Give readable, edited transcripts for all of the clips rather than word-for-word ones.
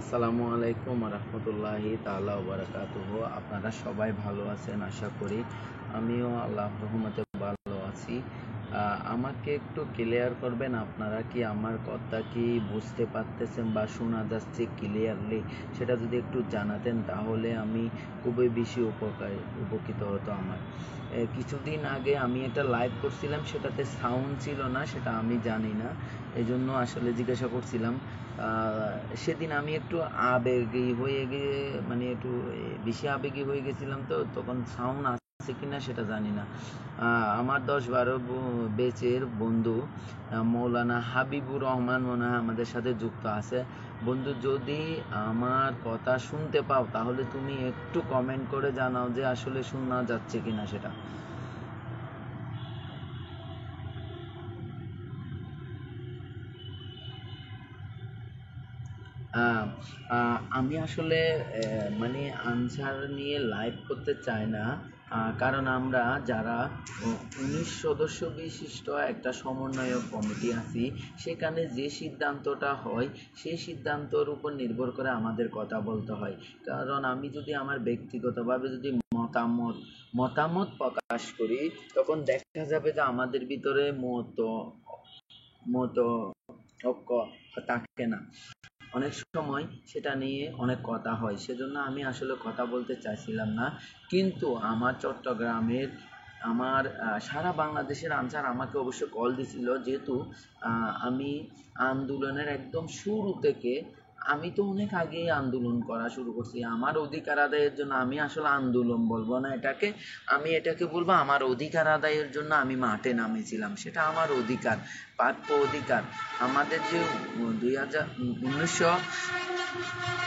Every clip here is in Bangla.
আসসালামু আলাইকুম রহমতুল্লাহি তাআলা ওয়া বারাকাতুহু। আপনারা সবাই ভালো আছেন আশা করি। আমিও আল্লাহর রহমতে ভালো আছি। আমাকে একটু ক্লিয়ার করবেন, আপনারা কি আমার কথা কি বুঝতে পারতেছেন বা শোনা যাচ্ছে ক্লিয়ারলি? সেটা যদি একটু জানাতেন তাহলে আমি খুবই বেশি উপকৃত হতো আমার। কিছুদিন আগে আমি একটা লাইভ করছিলাম, সেটাতে সাউন্ড ছিল না, সেটা আমি জানি না, এই জন্য আসলে জিজ্ঞাসা করছিলাম। সেদিন আমি একটু আবেগী হয়ে গিয়ে মানে একটু বেশি আবেগী হয়ে গেছিলাম, তো তখন সাউন্ড আছে কিনা সেটা জানি না। আমার 10-12 বেচের বন্ধু মৌলানা হাবিবুর রহমান মনে হয় আমাদের সাথে যুক্ত আছে। বন্ধু, যদি আমার কথা শুনতে পাও তাহলে তুমি একটু কমেন্ট করে জানাও যে আসলে শোনা যাচ্ছে কিনা সেটা। আমি আসলে মানে আনসার নিয়ে লাইভ করতে চাই না, কারণ আমরা যারা 19 সদস্য বিশিষ্ট একটা সমন্বয়ক কমিটি আছি, সেখানে যে সিদ্ধান্তটা হয় সেই সিদ্ধান্তর উপর নির্ভর করে আমাদের কথা বলতে হয়। কারণ আমি যদি আমার ব্যক্তিগতভাবে যদি মতামত প্রকাশ করি, তখন দেখা যাবে যে আমাদের ভিতরে মত ঐক্য থাকে না, অনেক সময় সেটা নিয়ে অনেক কথা হয়, সেজন্য আমি আসলে কথা বলতে চাইছিলাম না। কিন্তু আমার চট্টগ্রামের আমার সারা বাংলাদেশের আনসার আমাকে অবশ্য কল দিছিল, যেহেতু আমি আন্দোলনের একদম শুরু থেকে, আমি তো অনেক আগেই আন্দোলন করা শুরু করছি আমার অধিকার আদায়ের জন্য। আমি আসলে আন্দোলন বলবো না এটাকে, আমি এটাকে বলবো আমার অধিকার আদায়ের জন্য আমি মাঠে নামেছিলাম। সেটা আমার অধিকার, প্রাপ্য অধিকার। আমাদের যে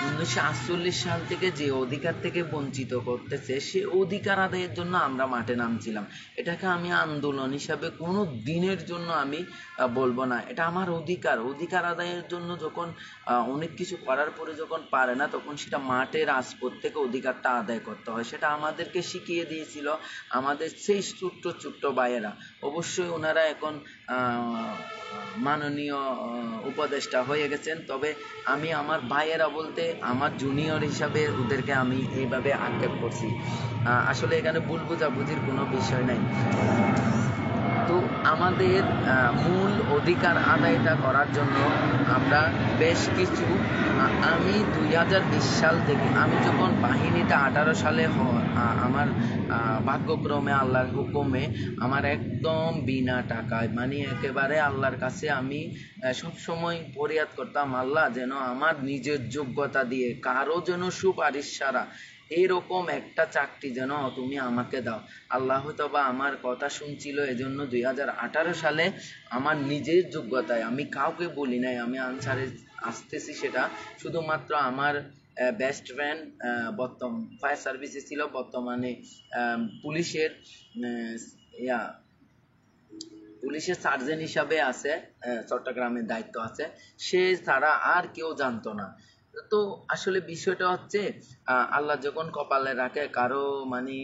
1948 সাল থেকে যে অধিকার থেকে বঞ্চিত করতেছে, সে অধিকার আদায়ের জন্য আমরা মাঠে নামছিলাম। এটাকে আমি আন্দোলন হিসাবে কোনো দিনের জন্য আমি বলবো না। এটা আমার অধিকার আদায়ের জন্য যখন অনেক কিছু করার পরে যখন পারে না, তখন সেটা মাঠে রাজপথ থেকে অধিকারটা আদায় করতে হয়। সেটা আমাদেরকে শিখিয়ে দিয়েছিল আমাদের সেই ছোট্ট ভাইয়েরা। অবশ্যই ওনারা এখন মাননীয় উপদেষ্টা হয়ে গেছেন, তবে আমি আমার ভাইয়েরা বলতে আমার জুনিয়র হিসাবে ওদেরকে আমি এইভাবে আক্ষেপ করছি। আসলে এখানে ভুল বোঝাবুঝির কোনো বিষয় নাই। তো আমাদের মূল অধিকার আদায়টা করার জন্য আমরা বেশ কিছু, আমি 2020 সাল থেকে, আমি যখন বাহিনীতে 18 সালে আমার ভাগ্যক্রমে আল্লাহর হুকুমে আমার একদম বিনা টাকায়, মানে একেবারে আল্লাহর কাছে আমি সবসময় ফরিয়াদ করতাম, আল্লাহ যেন আমার নিজের যোগ্যতা দিয়ে কারো যেন সুপারিশ ছাড়া এরকম একটা চাকরি যেন তুমি আমাকে দাও। আল্লাহ হয়তো বা আমার কথা শুনছিল, এজন্য 2018 সালে আমার নিজের যোগ্যতায়, আমি কাউকে বলি নাই আমি আনসারে আসতেছি, সেটা শুধুমাত্র আমার বেস্ট ফ্রেন্ড বর্তমান ফায়ার সার্ভিসে ছিল, বর্তমানে পুলিশের পুলিশের সার্জেন্ট হিসাবে আছে, চট্টগ্রামের দায়িত্ব আছে, সে ছাড়া আর কেউ জানতো না। তো আসলে বিষয়টা হচ্ছে, আল্লাহ যখন কপালে রাখে কারো, মানে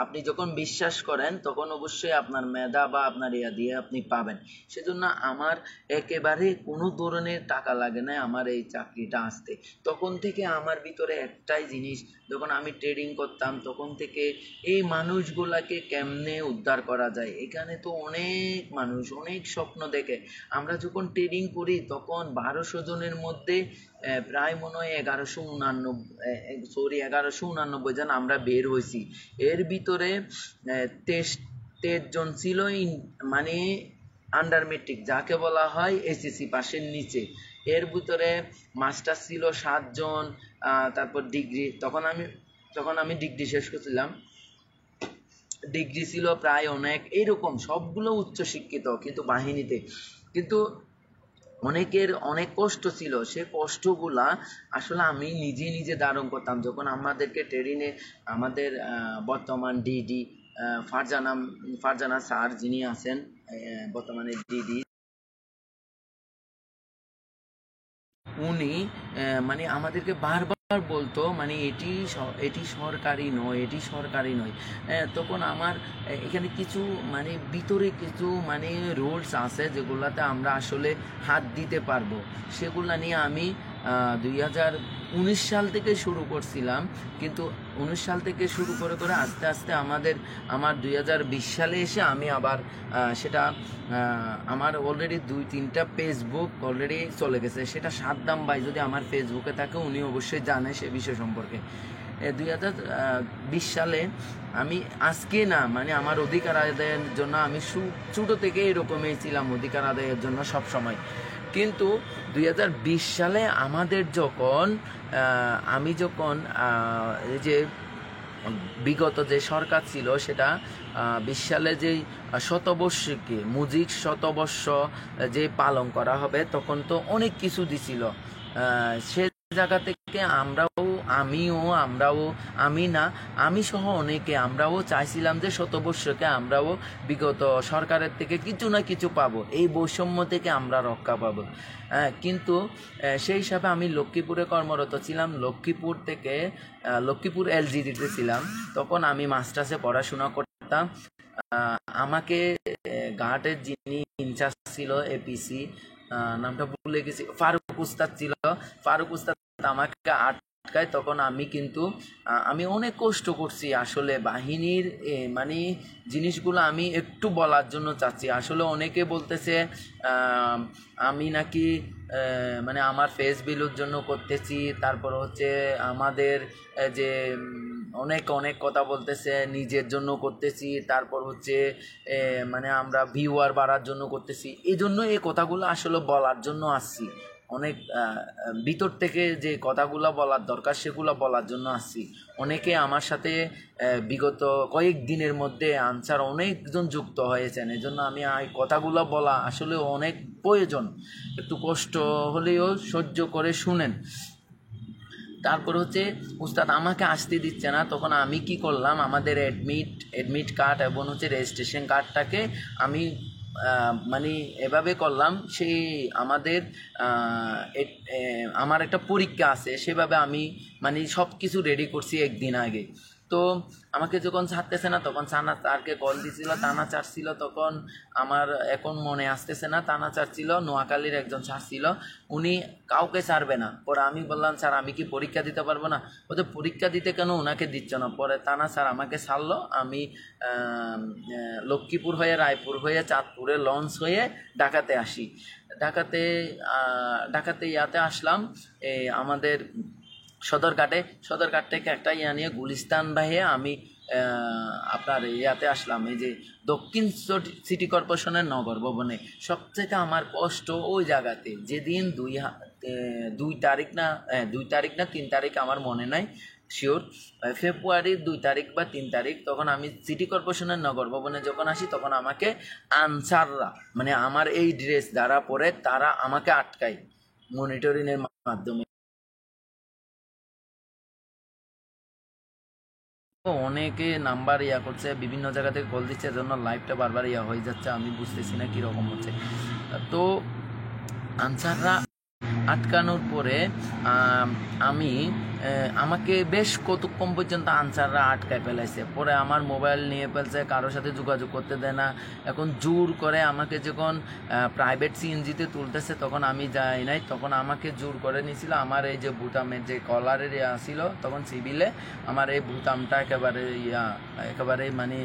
আপনি যখন বিশ্বাস করেন তখন অবশ্যই আপনার মেধা বা আপনার ইয়া দিয়ে আপনি পাবেন। সেজন্য আমার একেবারে কোনো ধরনের টাকা লাগে না আমার এই চাকরিটা আসতে। তখন থেকে আমার ভিতরে একটাই জিনিস, যখন আমি ট্রেডিং করতাম তখন থেকে এই মানুষগুলাকে কেমনে উদ্ধার করা যায়। এখানে তো অনেক মানুষ অনেক স্বপ্ন দেখে। আমরা যখন ট্রেডিং করি তখন 1200 জনের মধ্যে প্রায় মনে হয় 1189 জন আমরা বের হয়েছি। এর ভিতরে 23 জন ছিল মানে আন্ডার মেট্রিক, যাকে বলা হয় এসএসসি পাশের নিচে। এর ভিতরে মাস্টার ছিল 7 জন, তারপর ডিগ্রি, তখন আমি ডিগ্রি শেষ করছিলাম, ডিগ্রি ছিল প্রায় অনেক, এইরকম সবগুলো উচ্চশিক্ষিত কিন্তু বাহিনীতে। কিন্তু অনেকের অনেক কষ্ট ছিল, সে কষ্টগুলা আসলে আমি নিজে ধারণ করতাম। যখন আমাদেরকে ট্রেনিংয়ে আমাদের বর্তমান ডিডি ফারজানা স্যার যিনি আছেন বর্তমানে ডিডি, উনি মানে আমাদেরকে বারবার বলতো মানে এটি সরকারি নয়, এটি সরকারি নয়। তখন আমার এখানে কিছু মানে ভিতরে কিছু রুলস আছে যেগুলাতে আমরা আসলে হাত দিতে পারবো, সেগুলা নিয়ে আমি 2019 সাল থেকে শুরু করছিলাম, কিন্তু 19 সাল থেকে শুরু করে করে আস্তে আস্তে আমার 2020 সালে এসে আমি আবার সেটা আমার অলরেডি 2-3টা ফেসবুক অলরেডি চলে গেছে। সেটা সাদ্দাম ভাই যদি আমার ফেসবুকে থাকে উনি অবশ্যই জানে সে বিষয় সম্পর্কে। 2020 সালে আমি আজকে না, মানে আমার অধিকার আদায়ের জন্য আমি ছোটো থেকে এরকমই ছিলাম, অধিকার আদায়ের জন্য সব সময়। কিন্তু 2020 সালে আমাদের যখন আমি যখন এই যে বিগত যে সরকার ছিল সেটা 20 সালে যেই শতবর্ষকে মুজিব শতবর্ষ যে পালন করা হবে, তখন তো অনেক কিছু দিছিল। সে জায়গা থেকে আমি সহ অনেকে আমরাও চাইছিলাম যে শতবর্ষকে আমরাও বিগত সরকারের থেকে কিছু না কিছু পাবো, এই বৈষম্য থেকে আমরা রক্ষা পাবো। কিন্তু সেই হিসাবে আমি লক্ষ্মীপুরে কর্মরত ছিলাম। লক্ষ্মীপুর এলজিডিতে ছিলাম। তখন আমি মাস্টার্সে পড়াশোনা করতাম। আমাকে ঘাটের যিনি ইনচার্জ ছিল এপিসি, নামটা ভুলে গেছি, ফারুক উস্তাদ ছিল। ফারুক উস্তাদ আমাকে আটকায়। তখন আমি অনেক কষ্ট করছি আসলে বাহিনীর মানে জিনিসগুলো আমি একটু বলার জন্য চাচ্ছি। আসলে অনেকে বলতেছে আমি নাকি মানে আমার ফেস ভ্যালুর জন্য করতেছি, তারপর হচ্ছে আমাদের যে অনেক কথা বলতেছে, নিজের জন্য করতেছি, তারপর হচ্ছে মানে আমরা ভিউয়ার বাড়ার জন্য করতেছি। এই জন্য এই কথাগুলো আসলে বলার জন্য আসছি। অনেক ভিতর থেকে যে কথাগুলো বলার দরকার সেগুলো বলার জন্য আসছি। অনেকে আমার সাথে বিগত কয়েক দিনের মধ্যে আনসার অনেকজন যুক্ত হয়েছেন, এজন্য আমি এই কথাগুলো বলা আসলে অনেক প্রয়োজন। একটু কষ্ট হলেও সহ্য করে শুনেন। তারপর হচ্ছে উস্তাদ আমাকে আসতে দিচ্ছে না। তখন আমি কি করলাম, আমাদের অ্যাডমিট কার্ড এবং হচ্ছে রেজিস্ট্রেশন কার্ডটাকে আমি মানে এভাবে করলাম, সেই আমার একটা পরীক্ষা আছে, সেভাবে আমি মানে সব কিছু রেডি করছি একদিন আগে। তো আমাকে যখন ছাড়তেছে না তখন স্যারকে কল দিছিল, টানা চাচ্ছিল। তখন আমার এখন মনে আসতেছে না, টানা চাচ্ছিল নোয়াখালীর একজন স্যার ছিল, উনি কাউকে ছাড়বে না। পরে আমি বললাম স্যার আমি কি পরীক্ষা দিতে পারবো না? বলতে পরীক্ষা দিতে কেন ওনাকে দিচ্ছ না? পরে টানা স্যার আমাকে ছাড়লো। আমি লক্ষ্মীপুর হয়ে রায়পুর হয়ে চাঁদপুরে লঞ্চ হয়ে ঢাকাতে আসি। ঢাকাতে ইয়াতে আসলাম আমাদের সদরঘাট থেকে একটা নিয়ে গুলিস্তান বাহিয়ে আমি আপনার ইয়াতে আসলাম, এই যে দক্ষিণ সিটি কর্পোরেশনের নগর ভবনে। সবথেকে আমার কষ্ট ওই জায়গাতে, যেদিন 2 তারিখ না 3 তারিখ আমার মনে নাই শিওর, ফেব্রুয়ারির 2 তারিখ বা 3 তারিখ, তখন আমি সিটি কর্পোরেশনের নগর ভবনে যখন আসি তখন আমাকে আনসাররা, মানে আমার এই ড্রেস যারা পরে তারা আমাকে আটকায় মনিটরিংয়ের মাধ্যমে। অনেকে নাম্বার করছে, বিভিন্ন জায়গা থেকে কল দিচ্ছে, এজন্য লাইভটা বারবার হয়ে যাচ্ছে, আমি বুঝতেছি না কীরকম হচ্ছে। তো আনসাররা আটকানোর পরে আমাকে বেশ কতক্ষণ পর্যন্ত আনসাররা আটকায় ফেলাইছে। পরে আমার মোবাইল নিয়ে ফেলছে, কারোর সাথে যোগাযোগ করতে দেয় না। এখন জোর করে আমাকে যখন প্রাইভেট সিএনজিতে তুলতেছে তখন আমি যাই নাই, তখন আমাকে জোর করে নিয়েছিল। আমার এই যে বুতামের যে কলারের ছিল তখন সিভিলে, আমার এই বুতামটা একেবারে মানে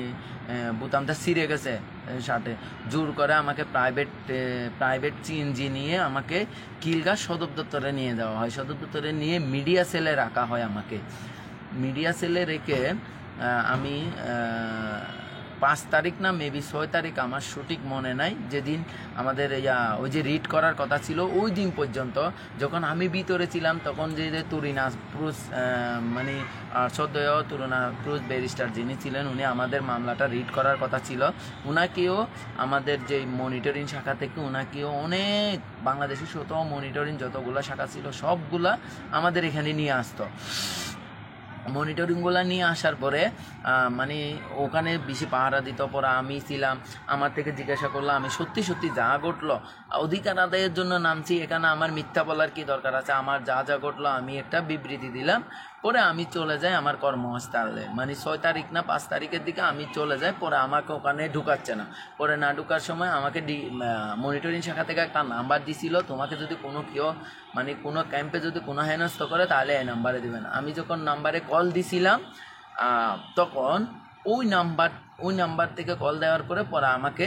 বুতামটা ছিঁড়ে গেছে শার্টে। জোর করে আমাকে প্রাইভেট সিএনজি নিয়ে আমাকে খিলগাঁও সদর দপ্তরে নিয়ে যাওয়া হয়। সদর দপ্তরে নিয়ে মিডিয়া সেলে রাখা হয়। আমাকে মিডিয়া সেলে রেখে আমি 5 তারিখ না মেবি 6 তারিখ, আমার সঠিক মনে নাই, যেদিন আমাদের ওই যে রিড করার কথা ছিল ওই দিন পর্যন্ত যখন আমি ভিতরে ছিলাম, তখন যে তুরিনা ক্রুজ মানে সদ্যয় তুরিনা ক্রুজ ব্যারিস্টার যিনি ছিলেন, উনি আমাদের মামলাটা রিড করার কথা ছিল। উনাকেও আমাদের যে মনিটরিং শাখা থেকে উনাকেও অনেক বাংলাদেশের মনিটরিং যতগুলো শাখা ছিল সবগুলা আমাদের এখানে নিয়ে আসতো। মনিটরিংগুলো নিয়ে আসার পরে মানে ওখানে বেশি পাহারা দিত। পরে আমি ছিলাম, আমার থেকে জিজ্ঞাসা করলো, আমি সত্যি যা ঘটলো অধিকার আদায়ের জন্য নামছি, এখানে আমার মিথ্যা বলার কি দরকার আছে? আমার যা ঘটলো আমি একটা বিবৃতি দিলাম, পরে আমি চলে যাই আমার কর্মস্থলে, মানে 6 তারিখ না 5 তারিখের দিকে আমি চলে যাই। পরে আমাকে ওখানে ঢুকাচ্ছে না। পরে না ঢুকার সময় আমাকে মনিটরিং শাখা থেকে একটা নাম্বার দিছিল, তোমাকে যদি কেউ মানে কোনো ক্যাম্পে যদি কোনো হেনস্থ করে তাহলে এই নাম্বারে দেবেন। আমি যখন নাম্বারে কল দিছিলাম তখন ওই নাম্বার থেকে কল দেওয়ার পরে আমাকে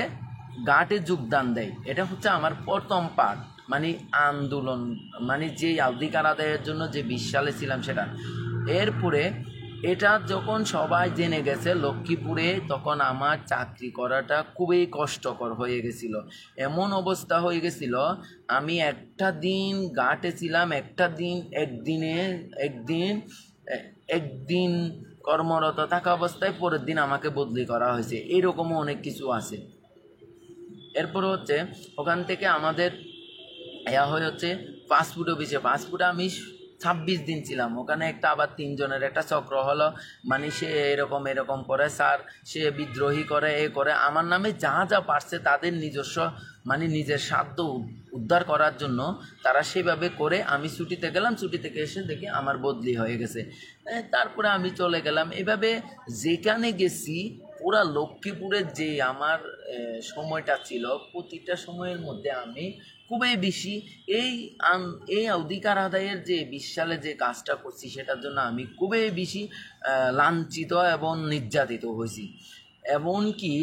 গাটে যোগদান দেয়। এটা হচ্ছে আমার প্রথম পার্ট, মানে আন্দোলন, মানে যে অধিকার আদায়ের জন্য যে 20 সালে ছিলাম সেটা। এরপরে এটা যখন সবাই জেনে গেছে লক্ষ্মীপুরে, তখন আমার চাকরি করাটা খুবই কষ্টকর হয়ে গেছিল। এমন অবস্থা হয়ে গেছিল, আমি একটা দিন গাটে ছিলাম, একদিন কর্মরত থাকা অবস্থায় পরের দিন আমাকে বদলি করা হয়েছে। এরকমও অনেক কিছু আছে। এরপর হচ্ছে ওখান থেকে আমাদের হয়ে হচ্ছে ফাস্টফুড অফিসে। ফাস্টফুডে আমি 26 দিন ছিলাম। ওখানে একটা আবার 3 জনের একটা চক্র হলো, মানে সে এরকম করে, স্যার সে বিদ্রোহী করে, করে আমার নামে যা যা পারছে তাদের নিজস্ব মানে নিজের সাধ্য উদ্ধার করার জন্য তারা সেভাবে করে। আমি ছুটিতে গেলাম, ছুটি থেকে এসে দেখি আমার বদলি হয়ে গেছে। তারপরে আমি চলে গেলাম। এভাবে যেখানে গেছি পুরা লক্ষ্মীপুরের যে আমার সময়টা ছিল, প্রতিটা সময়ের মধ্যে আমি খুবই বেশি এই অধিকার আদায়ের যে 20 সালে যে কাজটা করছি সেটার জন্য আমি খুবই বেশি লাঞ্ছিত এবং নির্যাতিত হয়েছি। এমনকি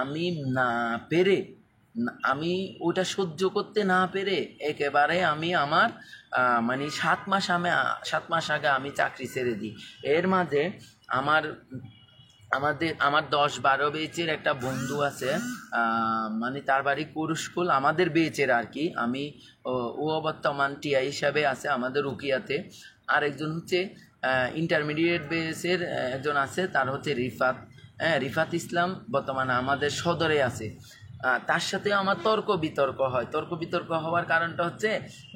আমি না পেরে, আমি ওটা সহ্য করতে না পেরে একেবারে আমি আমার মানে 7 মাস আগে আমি চাকরি ছেড়ে দিই। এর মাঝে আমার 10-12 বেচের একটা বন্ধু আছে, মানে তার বাড়ি কুরুস্কুল, আমাদের বেচের আর কি। ও বর্তমান টিআই হিসাবে আছে আমাদের উকিয়াতে। আর একজন হচ্ছে ইন্টারমিডিয়েট বেচের একজন আছে, তার হচ্ছে রিফাত ইসলাম, বর্তমানে আমাদের সদরে আছে। তার সাথে আমার তর্ক বিতর্ক হওয়ার কারণটা হচ্ছে,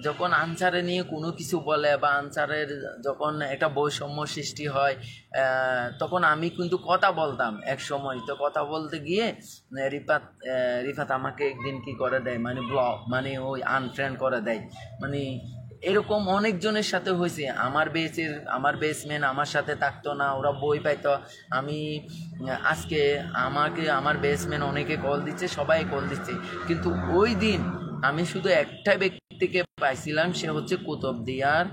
যখন আনসারে নিয়ে কোনো কিছু বলে বা আনসারের যখন একটা বৈষম্য সৃষ্টি হয়, তখন আমি কিন্তু কথা বলতাম এক সময়। তো কথা বলতে গিয়ে রিফাত আমাকে একদিন কি করে দেয়, মানে ব্লক, মানে ওই আনফ্রেন্ড করে দেয়। মানে এরকম অনেকজনের সাথে হয়েছে। আমার বেসমেন্ট আমার সাথে থাকতো না, ওরা বই পাইতো। আমি আজকে আমার বেসমেন্ট অনেকে কল দিচ্ছে, সবাই কল দিচ্ছে, কিন্তু ওই দিন আমি শুধু একটা ব্যক্তিকে পাইছিলাম, সে হচ্ছে কুতুবদিয়ার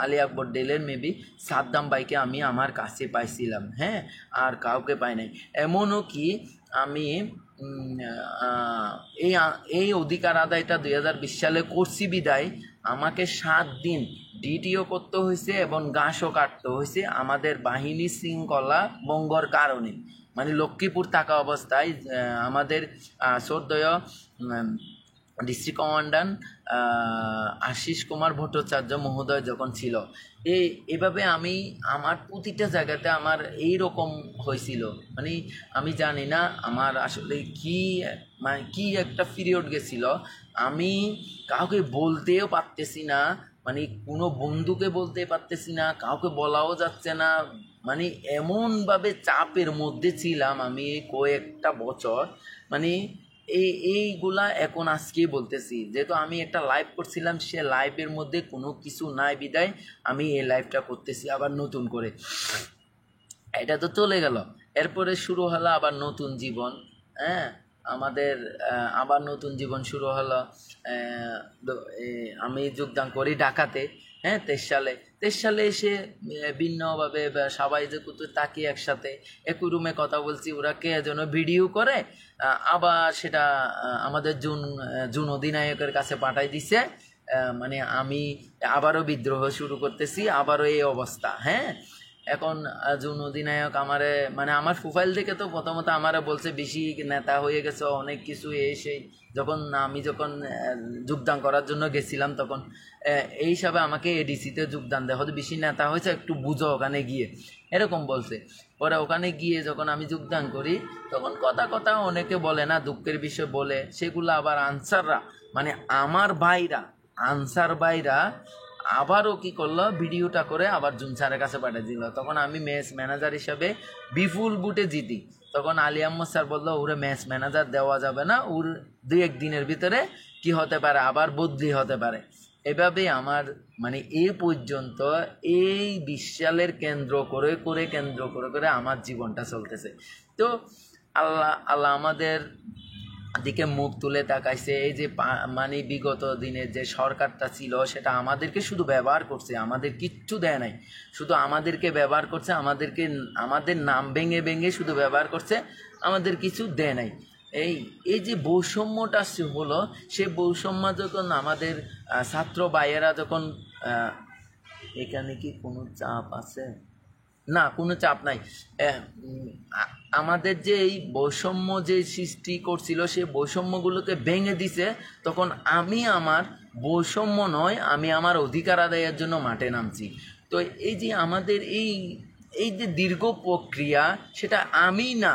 আলী আকবর ডেলের মেবি সাদ্দাম ভাইকে আমি আমার কাছে পাইছিলাম, হ্যাঁ, আর কাউকে পাই নাই। এমনও কি আমি এই অধিকার আদায়টা 2020 সালে করছি বিদায় আমাকে 7 দিন ডিটিও করতে হয়েছে এবং ঘাসও কাটতে হয়েছে আমাদের বাহিনী শৃঙ্খলা ভঙ্গর কারণে। মানে লক্ষ্মীপুর থাকা অবস্থায় আমাদের শ্রদ্ধেয় ডিস্ট্রিক্ট কমান্ডার আশিস কুমার ভট্টাচার্য মহোদয় যখন ছিল, এভাবে আমি আমার প্রতিটা জায়গাতে আমার এইরকম হয়েছিল। মানে আমি জানি না আমার আসলে কি একটা পিরিয়ড গেছিল, আমি কাউকে বলতেও পারতেছি না, মানে কোনো বন্ধুকে বলতে পারতেছি না, কাউকে বলাও যাচ্ছে না। মানে এমনভাবে চাপের মধ্যে ছিলাম আমি এই কয়েকটা বছর। মানে এইগুলা এখন আজকেই বলতেছি, যেহেতু আমি একটা লাইভ করছিলাম, সে লাইভের মধ্যে কোনো কিছু নাই বিদায় আমি এই লাইভটা করতেছি আবার নতুন করে। এটা তো চলে গেল, এরপরে শুরু হলো আবার নতুন জীবন। হ্যাঁ, আমাদের আবার নতুন জীবন শুরু হলো। আমি যোগদান করি ঢাকাতে, হ্যাঁ, 23 সালে এসে ভিন্নভাবে সবাই যে কত তাকি একসাথে একই রুমে কথা বলছি, ওরা কে যেন ভিডিও করে আবার সেটা আমাদের জুন অধিনায়কের কাছে পাঠাই দিছে। মানে আমি আবারও বিদ্রোহ শুরু করতেছি, আবারও এই অবস্থা। হ্যাঁ, এখন জুন অধিনায়ক আমারে, মানে আমার প্রোফাইল দেখে তো প্রথমত আমারে বলছে বেশি নেতা হয়ে গেছে, অনেক কিছু সেই। আমি যখন যোগদান করার জন্য গেছিলাম তখন এই হিসাবে আমাকে এডিসিতে যোগদান দেয়, হয়তো বেশি নেতা হয়েছে, একটু বুঝো ওখানে গিয়ে, এরকম বলছে। পরে ওখানে গিয়ে যখন আমি যোগদান করি তখন কথা অনেকে বলে না, দুঃখের বিষয় বলে, সেগুলো আবার আনসাররা, মানে আমার আনসার ভাইরা আবারও কি করলো, ভিডিওটা করে আবার জুন স্যারের কাছে পাঠিয়ে দিল। তখন আমি ম্যাচ ম্যানেজার হিসাবে বিপুল বুটে জিতি। তখন আলী আহমদ স্যার বললো, ওরে ম্যাচ ম্যানেজার দেওয়া যাবে না, ওর 2-1 দিনের ভিতরে কি হতে পারে, আবার বদলি হতে পারে। এভাবে আমার মানে এ পর্যন্ত এই 20 সালের কেন্দ্র করে করে আমার জীবনটা চলতেছে। তো আল্লাহ আল্লাহ আমাদের দিকে মুখ তুলে তাকাইছে। এই যে মানে বিগত দিনের যে সরকারটা ছিল সেটা আমাদেরকে শুধু ব্যবহার করছে, আমাদের কিচ্ছু দেয় নাই, শুধু আমাদেরকে ব্যবহার করছে, আমাদের নাম ভেঙে শুধু ব্যবহার করছে, আমাদের কিছু দেয় নাই। এই এই যে বৈষম্যটা হলো, সে বৈষম্য যখন আমাদের ছাত্র ভাইয়েরা যখন এখানে কি কোনো চাপ আছে? না, কোনো চাপ নাই। আমাদের যে এই বৈষম্য যে সৃষ্টি করছিল সেই বৈষম্যগুলোকে ভেঙে দিছে, তখন আমি আমার বৈষম্য নয়, আমি আমার অধিকার আদায়ের জন্য মাঠে নামছি। তো এই যে আমাদের এই যে দীর্ঘ প্রক্রিয়া, সেটা আমি না,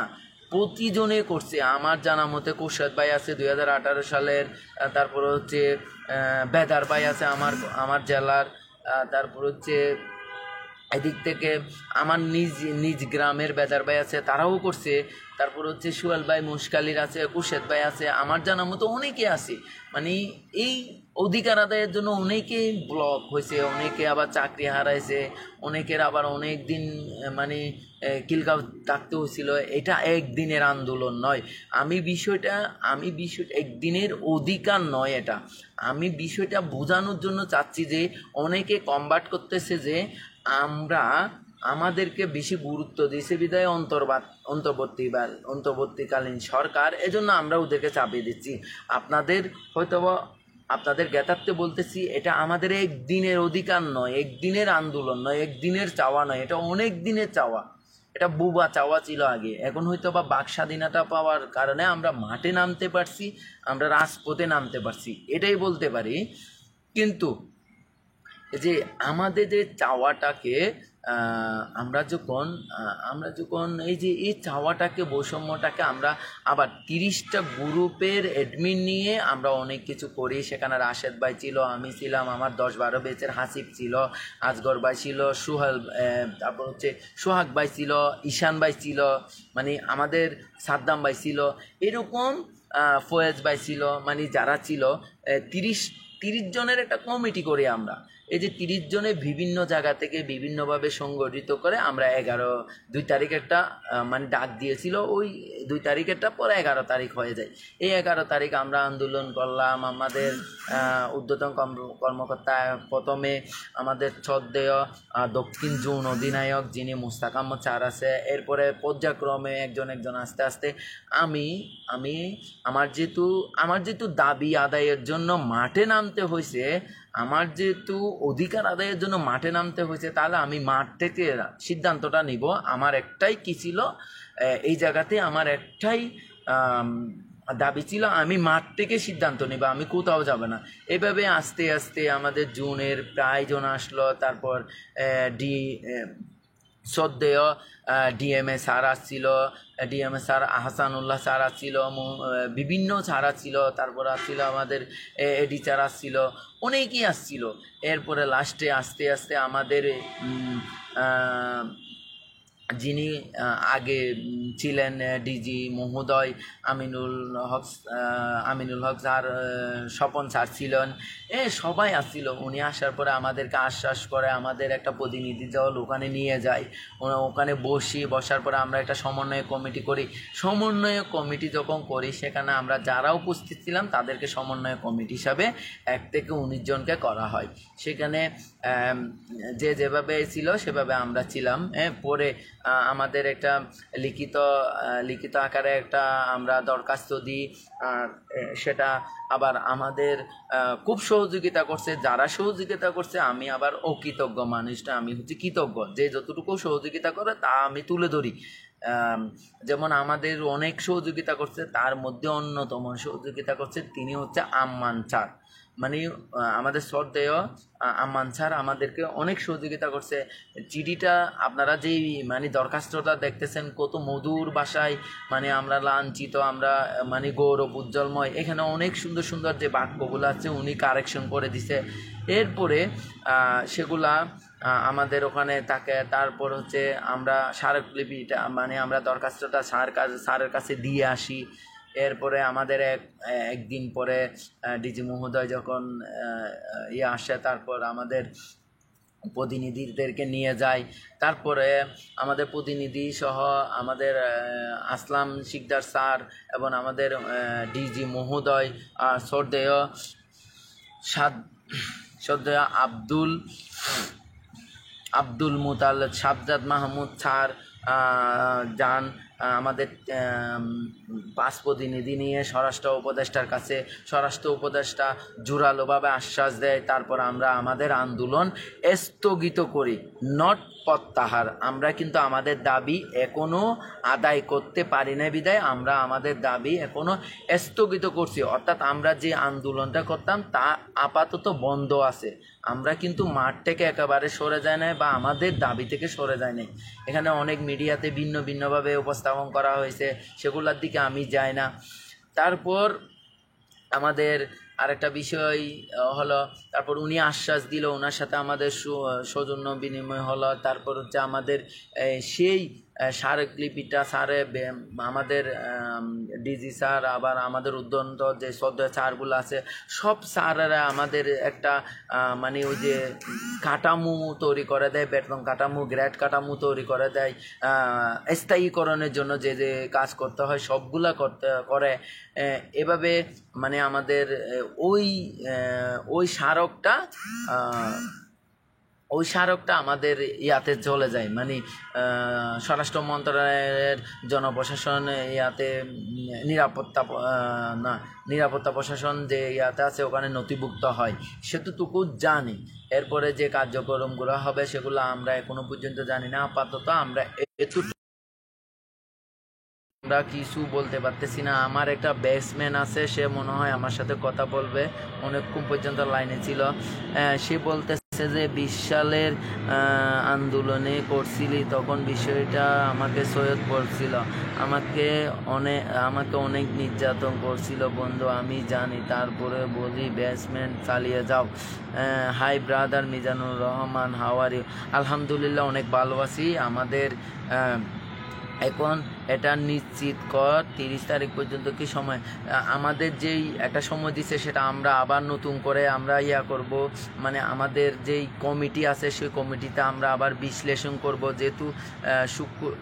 প্রতিজনে করছে। আমার জানা মতে কুরশাদ ভাই আছে 2018 সালের, তারপর হচ্ছে বেদার ভাই আছে আমার জেলার, তারপর হচ্ছে এদিক থেকে আমার নিজ গ্রামের বেদার ভাই আছে, তারাও করছে। তারপর হচ্ছে সুয়াল ভাই মুশকালির আছে, কুরশেদ ভাই আছে, আমার জানার মতো অনেকে আছে। মানে এই অধিকার আদায়ের জন্য অনেকেই ব্লক হয়েছে, অনেকে আবার চাকরি হারাইছে, অনেকের আবার অনেক দিন মানে কিলগাঁও থাকতে হয়েছিল। এটা একদিনের আন্দোলন নয়। আমি বিষয়টা একদিনের অধিকার নয়, এটা আমি বিষয়টা বোঝানোর জন্য চাচ্ছি যে অনেকে কমবাট করতেছে যে আমাদেরকে বেশি গুরুত্ব দিয়েছে বিধায় অন্তর্বর্তীকালীন সরকার, এজন্য আমরা ওদেরকে চাপিয়ে দিচ্ছি। আপনাদের জ্ঞাতার্থে বলতেছি, এটা আমাদের একদিনের অধিকার নয়, একদিনের আন্দোলন নয়, একদিনের চাওয়া নয়, এটা অনেক দিনের চাওয়া। এটা বুবা চাওয়া ছিল আগে, এখন হয়তো বা বাক স্বাধীনতা পাওয়ার কারণে আমরা মাঠে নামতে পারছি, আমরা রাজপথে নামতে পারছি, এটাই বলতে পারি। কিন্তু যে আমাদের যে চাওয়াটাকে আমরা যখন এই চাওয়াটাকে, বৈষম্যটাকে আমরা আবার 30টা গ্রুপের অ্যাডমিন নিয়ে আমরা অনেক কিছু করি। সেখানে রাশেদ ভাই ছিল, আমি ছিলাম, আমার 10-12 ব্যাচের হাসিব ছিল, আজগর ভাই ছিল, তারপর হচ্ছে সোহাগ ভাই ছিল, ঈশান ভাই ছিল, মানে আমাদের সাদ্দাম ভাই ছিল, এরকম ফয়েজ ভাই ছিল, মানে যারা ছিল 30 জনের একটা কমিটি করি আমরা। এই যে 30 জনে বিভিন্ন জায়গা থেকে বিভিন্নভাবে সংগঠিত করে আমরা 2 তারিখ একটা মানে ডাক দিয়েছিল, ওই 2 তারিখেরটা পরে 11 তারিখ হয়ে যায়। এই 11 তারিখ আমরা আন্দোলন করলাম। আমাদের ঊর্ধ্বতন কর্মকর্তা প্রথমে আমাদের শ্রদ্ধেয় দক্ষিণ জোন অধিনায়ক যিনি মুস্তাক আহমদ স্যার আছে, এরপরে পর্যায়ক্রমে একজন আস্তে আস্তে আমার যেহেতু দাবি আদায়ের জন্য মাঠে নামতে হয়েছে, আমার যেহেতু অধিকার আদায়ের জন্য মাঠে নামতে হয়েছে, তাহলে আমি মাঠ থেকে সিদ্ধান্তটা নিব। আমার একটাই কি ছিল, এই জায়গাতে আমার একটাই দাবি ছিল, আমি মাঠ থেকে সিদ্ধান্ত নিব, আমি কোথাও যাব না। এভাবে আস্তে আস্তে আমাদের জুনের প্রায় জন আসলো। তারপর শ্রদ্ধেয় ডিএমএ স্যার আসছিল, ডিএমএ স্যার আহসানুল্লাহ স্যার আসছিল, বিভিন্ন স্যার আসছিল, তারপর আসছিল আমাদের এডি স্যার আসছিল, অনেকেই আসছিল। এরপরে লাস্টে আস্তে আস্তে আমাদের যিনি আগে ছিলেন ডিজি মহোদয় আমিনুল হক স্যার, স্বপন স্যার ছিলেন, সবাই আসছিল। উনি আসার পরে আমাদেরকে আশ্বাস করে আমাদের একটা প্রতিনিধি দল ওখানে নিয়ে যায়, ওখানে বসার পরে আমরা একটা সমন্বয় কমিটি করি। সমন্বয় কমিটি যখন করি, সেখানে আমরা যারা উপস্থিত ছিলাম তাদেরকে সমন্বয় কমিটি হিসাবে 1 থেকে 19 জনকে করা হয়। সেখানে যে যেভাবে ছিল সেভাবে আমরা ছিলাম। পরে আমাদের একটা লিখিত আকারে একটা আমরা দরখাস্ত দিই, আর সেটা আবার আমাদের খুব সহযোগিতা করছে। যারা সহযোগিতা করছে, আমি আবার অকৃতজ্ঞ মানুষটা, আমি হচ্ছে কৃতজ্ঞ যে যতটুকু সহযোগিতা করে তা আমি তুলে ধরি। যেমন আমাদের অনেক সহযোগিতা করছে, তার মধ্যে অন্যতম সহযোগিতা করছে তিনি হচ্ছে আম্মান স্যার, মানে আমাদের শ্রদ্ধেয় আম্মান স্যার আমাদেরকে অনেক সহযোগিতা করছে। চিঠিটা আপনারা যেই মানে দরখাস্তটা দেখতেছেন, কত মধুর ভাষায় মানে আমরা লাঞ্ছিত, আমরা মানে গৌরব উজ্জ্বলময়, এখানে অনেক সুন্দর সুন্দর যে বাক্যগুলো আছে উনি কারেকশন করে দিছে। এরপরে সেগুলা আমাদের ওখানে থাকে। তারপর হচ্ছে আমরা স্মারকলিপিটা মানে আমরা দরখাস্তটা স্যারের কাছে দিয়ে আসি। এরপরে আমাদের একদিন পরে ডিজি মহোদয় যখন আসে, তারপর আমাদের প্রতিনিধিদেরকে নিয়ে যায়। তারপরে আমাদের প্রতিনিধি সহ আমাদের আসলাম শিকদার স্যার এবং আমাদের ডিজি মহোদয় শ্রদ্ধেয় আব্দুল মুতাল্লিব সাজ্জাদ মাহমুদ স্যার যান আমাদের 5 প্রতিনিধি নিয়ে স্বরাষ্ট্র উপদেষ্টার কাছে। স্বরাষ্ট্র উপদেষ্টা জোরালোভাবে আশ্বাস দেয়। তারপর আমরা আমাদের আন্দোলন স্থগিত করি, নট প্রত্যাহার। আমরা কিন্তু আমাদের দাবি এখনও আদায় করতে পারি না বিধায় আমরা আমাদের দাবি এখনও স্থগিত করছি। অর্থাৎ আমরা যে আন্দোলনটা করতাম তা আপাতত বন্ধ আছে। আমরা কিন্তু মাঠ থেকে একেবারে সরে যায় না বা আমাদের দাবি থেকে সরে যায় না। এখানে অনেক মিডিয়াতে ভিন্নভাবে উপস্থাপন করা হয়েছে, সেগুলোর দিকে আমি যাই না। তারপর আমাদের আরেকটা বিষয় হলো, তারপর উনি আশ্বাস দিল, ওনার সাথে আমাদের সৌজন্য বিনিময় হলো। তারপর হচ্ছে আমাদের সেই স্মারকলিপিটা স্যারে আমাদের ডিজি স্যার আবার আমাদের উদ্যন্ত যে শ্রদ্ধা স্যারগুলো আছে সব স্যারেরা আমাদের একটা মানে ওই যে কাঠামো তৈরি করে দেয়, বেতন কাঠামো, গ্রেড কাঠামো তৈরি করে দেয়। স্থায়ীকরণের জন্য যে যে কাজ করতে হয় সবগুলা করে। এভাবে মানে আমাদের ওই স্মারকটা আমাদের ইয়াতে চলে যায়, মানে স্বরাষ্ট্র মন্ত্রণালয়ের জনপ্রশাসন ইয়াতে নিরাপত্তা প্রশাসন যে ইয়াতে আছে ওখানে নথিভুক্ত হয়, সেটুকু জানি। এরপরে যে কার্যক্রমগুলো হবে সেগুলো আমরা এখনো পর্যন্ত জানি না। আপাতত আমরা কিছু বলতে পারতেছি না। আমার একটা ব্যাটসম্যান আছে, সে মনে হয় আমার সাথে কথা বলবে, অনেকক্ষণ পর্যন্ত লাইনে ছিল। সে বলতেছে যে 20 সালের আন্দোলনে করছিলি তখন বিষয়টা আমাকে সৈয়দ বলছিল, আমাকে অনেক নির্যাতন করছিল বন্ধু, আমি জানি। তারপরে বলি ব্যাটসম্যান চালিয়ে যাও। Hi brother Mizanur Rahman, how are you? আলহামদুলিল্লাহ অনেক ভালো আছি। আমাদের এখন এটা নিশ্চিত কর 30 তারিখ পর্যন্ত কি সময়, আমাদের যেই একটা সময় দিচ্ছে সেটা আমরা আবার নতুন করে আমরা করব, মানে আমাদের যেই কমিটি আছে সেই কমিটিতে আমরা আবার বিশ্লেষণ করব। যেহেতু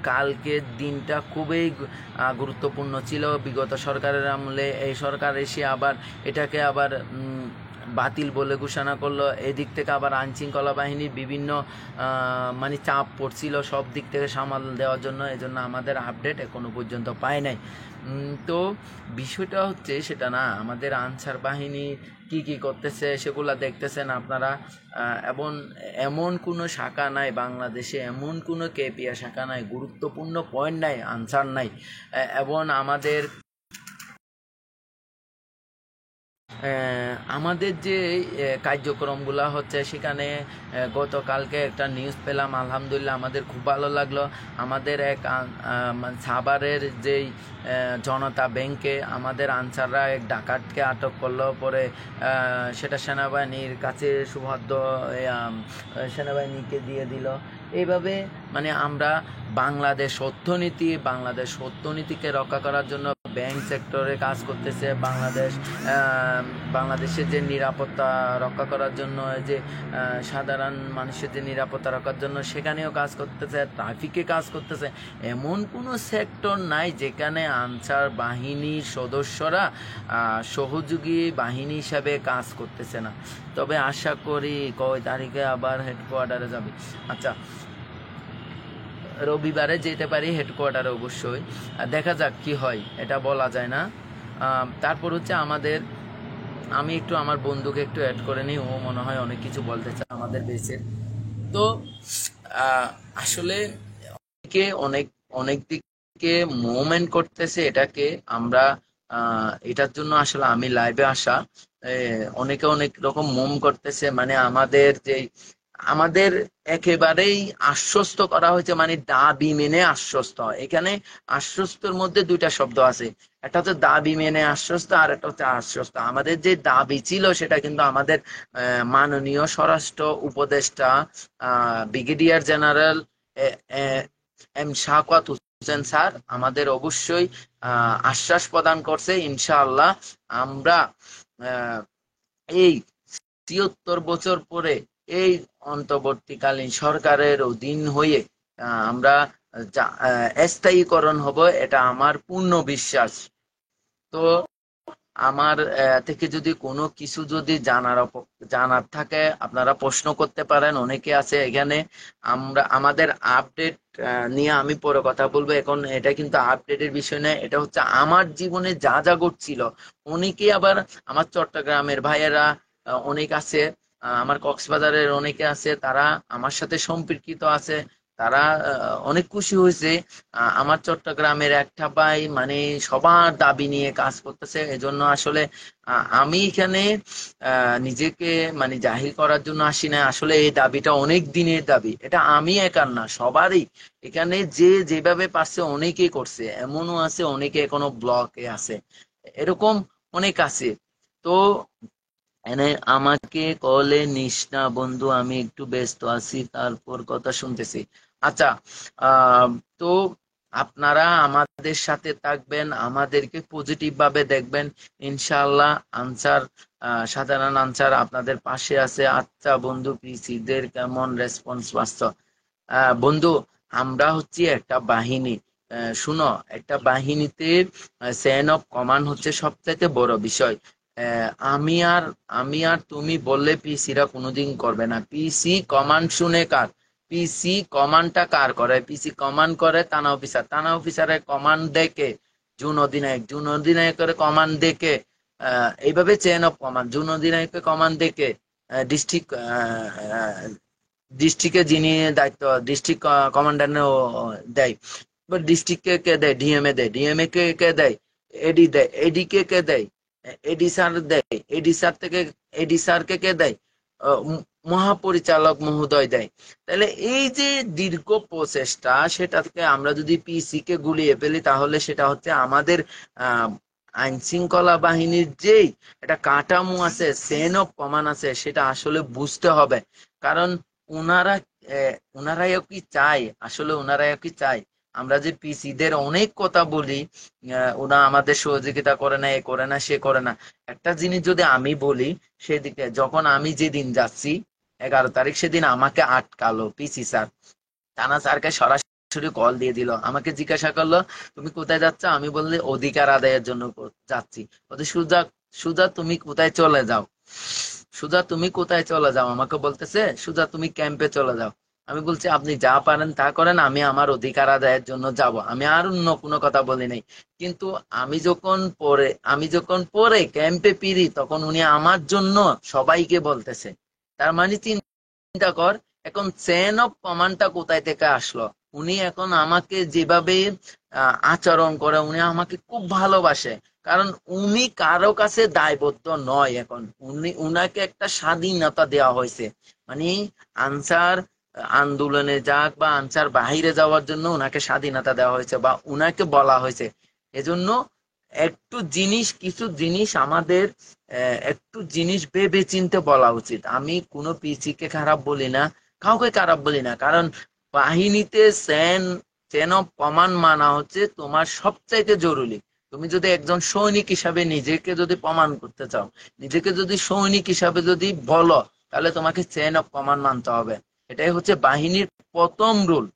কালকের দিনটা খুবই গুরুত্বপূর্ণ ছিল বিগত সরকারের আমলে, এই সরকার এসে আবার এটাকে আবার বাতিল বলে ঘোষণা করলো। এদিক থেকে আবার আইনশৃঙ্খলা বাহিনীর বিভিন্ন মানে চাপ পড়ছিল সব দিক থেকে সামাল দেওয়ার জন্য, এজন্য আমাদের আপডেট এখনো পর্যন্ত পায় নাই। তো বিষয়টা হচ্ছে সেটা না, আমাদের আনসার বাহিনী কি করতেছে সেগুলা দেখতেছেন আপনারা। এবং এমন কোনো শাখা নাই বাংলাদেশে, এমন কোনো কেপিয়া শাখা নাই, গুরুত্বপূর্ণ পয়েন্ট নাই, আনসার নাই। এবং আমাদের যে কার্যক্রমগুলো হচ্ছে সেখানে গতকালকে একটা নিউজ পেলাম, আলহামদুলিল্লাহ আমাদের খুব ভালো লাগলো। আমাদের এক সাভারের যেই জনতা ব্যাংকে আমাদের আনসাররা এক ডাকাতকে আটক করলো, পরে সেটা সেনাবাহিনীর কাছে সুবাদ্য সেনাবাহিনীকে দিয়ে দিল। এইভাবে মানে আমরা বাংলাদেশ অর্থনীতিকে রক্ষা করার জন্য ব্যাংক সেক্টরে কাজ করতেছে, বাংলাদেশের যে নিরাপত্তা রক্ষা করার জন্য, যে সাধারণ মানুষের যে নিরাপত্তা রক্ষার জন্য সেখানেও কাজ করতেছে, ট্রাফিকে কাজ করতেছে। এমন কোনো সেক্টর নাই যেখানে আনসার বাহিনীর সদস্যরা সহযোগী বাহিনী হিসাবে কাজ করতেছে না। তবে আশা করি কয় তারিখে আবার হেডকোয়ার্টারে যাবে। আচ্ছা, রবিবারে যেতে পারি হেডকোয়ার্টারে, অবশ্যই দেখা যাক কি হয়, এটা বলা যায় না। তারপর হচ্ছে আমি একটু আমার বন্ধুকে একটু অ্যাড করে নিই, ও মনে হয় অনেক কিছু বলতে চায় আমাদের বেসের। তো আসলে অনেক দিকে মুভমেন্ট করতেছে, এটাকে আমরা এটার জন্য আসলে আমি লাইভে আসা, অনেকে অনেক রকম মুভ করতেছে, মানে আমাদের একেবারেই আশ্বস্ত করা হয়েছে, মানে দাবি মেনে আশ্বস্ত। এখানে আশ্বস্তর মধ্যে দুইটা শব্দ আছে, একটা হচ্ছে দাবি মেনে আশ্বস্ত, আর একটা হচ্ছে আশ্বস্ত। আমাদের যে দাবি ছিল সেটা কিন্তু আমাদের মাননীয় স্বরাষ্ট্র উপদেষ্টা brigadier general M Shaukat Hossain sir আমাদের অবশ্যই আশ্বাস প্রদান করছে, ইনশাআল্লাহ আমরা এই ৭৩ বছর পরে এই অন্তর্বর্তীকালীন সরকারের অধীন হয়ে আমরা স্থায়ীকরণ হব, এটা আমার পূর্ণ বিশ্বাস। তো আমার থেকে যদি কোনো কিছু যদি জানার থাকে আপনারা প্রশ্ন করতে পারেন, অনেকে আছে এখানে। আমরা আমাদের আপডেট নিয়ে আমি পরে কথা বলবো, এখন এটা কিন্তু আপডেটের বিষয় না, এটা হচ্ছে আমার জীবনে যা যা ঘটছিল। অনেকে আবার আমার চট্টগ্রামের ভাইয়েরা অনেক আছে, আমার কক্সবাজারের অনেকে আছে, তারা আমার সাথে সম্পর্কিত আছে, তারা অনেক খুশি হয়েছে। আমার চট্টগ্রামের একটা ভাই মানে সবার দাবি নিয়ে কাজ করতেছে, এজন্য আসলে আমি এখানে নিজেকে মানে জাহির করার জন্য আসি না। আসলে এই দাবিটা অনেক দিনের দাবি, এটা আমি একার না, সবারই। এখানে যে যেভাবে পারছে অনেকেই করছে, এমনও আছে অনেকে এখনো ব্লকে আছে, এরকম অনেক আছে। তো এনে আমাকে কলে নিস না বন্ধু, আমি একটু ব্যস্ত আছি, তারপর কথা শুনতেছি। আচ্ছা, আহ তো আপনারা আমাদের সাথে থাকবেন, আমাদেরকে পজিটিভ ভাবে দেখবেন, ইনশাআল্লাহ আনসার সাধারণ আনসার আপনাদের পাশে আছে। আচ্ছা বন্ধু, পিসিদের কেমন রেসপন্স পাচ্ছ? বন্ধু, আমরা হচ্ছে একটা বাহিনী। শুনো, একটা বাহিনীতে চেইন অফ কমান্ড হচ্ছে সবথেকে বড় বিষয়। আমি আর তুমি বললে পিসিরা কোনোদিন করবে না। পিসি কমান্ড শুনে কার? পিসি কমান্ডটা কার করে? পিসি কমান্ড করে থানা অফিসার, থানা অফিসারের কমান্ড দেখে জুন অধিনায়ক, জুন অধিনায়কের কমান্ড দেখে এইভাবে চেইন অফ কমান্ড, জুন অধিনায়কের কমান্ড দেখে ডিস্ট্রিক্ট ডিস্ট্রিক্টে যিনি দায়িত্ব, ডিস্ট্রিক্ট কমান্ডার দেয়। এবার ডিস্ট্রিক্টকে কে দেয়? ডিএমএ দেয়। ডিএমএ কে কে দেয়? এডি দেয়। এডি কে কে দেয়? এডি স্যার দেয়। এডি স্যার থেকে এডি স্যারকে কে দেয়? মহাপরিচালক মহোদয় দেয়। তাহলে এই যে দীর্ঘ প্রচেষ্টা, সেটা থেকে আমরা যদি পিসি কে গুলিয়ে ফেলি, তাহলে সেটা হচ্ছে আমাদের আহ আইন শৃঙ্খলা বাহিনীর যেই একটা কাঠামো আছে, চেইন অফ কমান্ড আছে, সেটা আসলে বুঝতে হবে। কারণ ওনারা ওনারাও কি চায়? আসলে ওনারাও কি চায়? আমরা যে পিসিদের অনেক কথা বলি, ওনা আমাদের সহযোগিতা করে না, এ করে না, সে করে না। একটা জিনিস যদি আমি বলি, সেদিকে যখন আমি যেদিন যাচ্ছি 11 তারিখ, সেদিন আমাকে আটকালো পিসি স্যার, থানা স্যারকে সরাসরি কল দিয়ে দিল, আমাকে জিজ্ঞাসা করলো তুমি কোথায় যাচ্ছ? আমি বললি অধিকার আদায়ের জন্য যাচ্ছি। বলতে সুজা, সুজা তুমি কোথায় চলে যাও? সুজা তুমি কোথায় চলে যাও? আমাকে বলতেছে সুজা তুমি ক্যাম্পে চলে যাও। আমি বলছি আপনি যা পারেন তা করেন, আমি আমার অধিকার আদায়ের জন্য যাব। আমি আর অন্য কোনো কথা বলি নাই। কিন্তু আমি যখন পরে ক্যাম্পে ফিরি, তখন উনি আমার জন্য সবাইকে বলতেছে। তার মানে চিন্তা কর, এখন চেন অফ কমান্ডটা কোথায় থেকে আসলো? উনি এখন আমাকে যেভাবে আচরণ করে, উনি আমাকে খুব ভালোবাসে। কারণ উনি কারো কাছে দায়বদ্ধ নয়। এখন উনাকে একটা স্বাধীনতা দেওয়া হয়েছে। মানে আনসার আন্দোলনে যাক বা আনসার বাহিরে যাওয়ার জন্য উনাকে স্বাধীনতা দেওয়া হয়েছে, বা উনাকে বলা হয়েছে। এজন্য কিছু জিনিস আমাদের একটু জিনিস ভেবে চিন্তে বলা উচিত। আমি কোনো পিসি কে খারাপ বলি না, কাউকে খারাপ বলি না। কারণ বাহিনীতে চেন অফ কমান্ড মানা হচ্ছে তোমার সবচাইতে জরুরি। তুমি যদি একজন সৈনিক হিসাবে নিজেকে যদি প্রমাণ করতে চাও, নিজেকে যদি সৈনিক হিসাবে যদি বলো, তাহলে তোমাকে চেন অফ কমান্ড মানতে হবে। এটাই হচ্ছে বাহিনীর প্রথম রুল।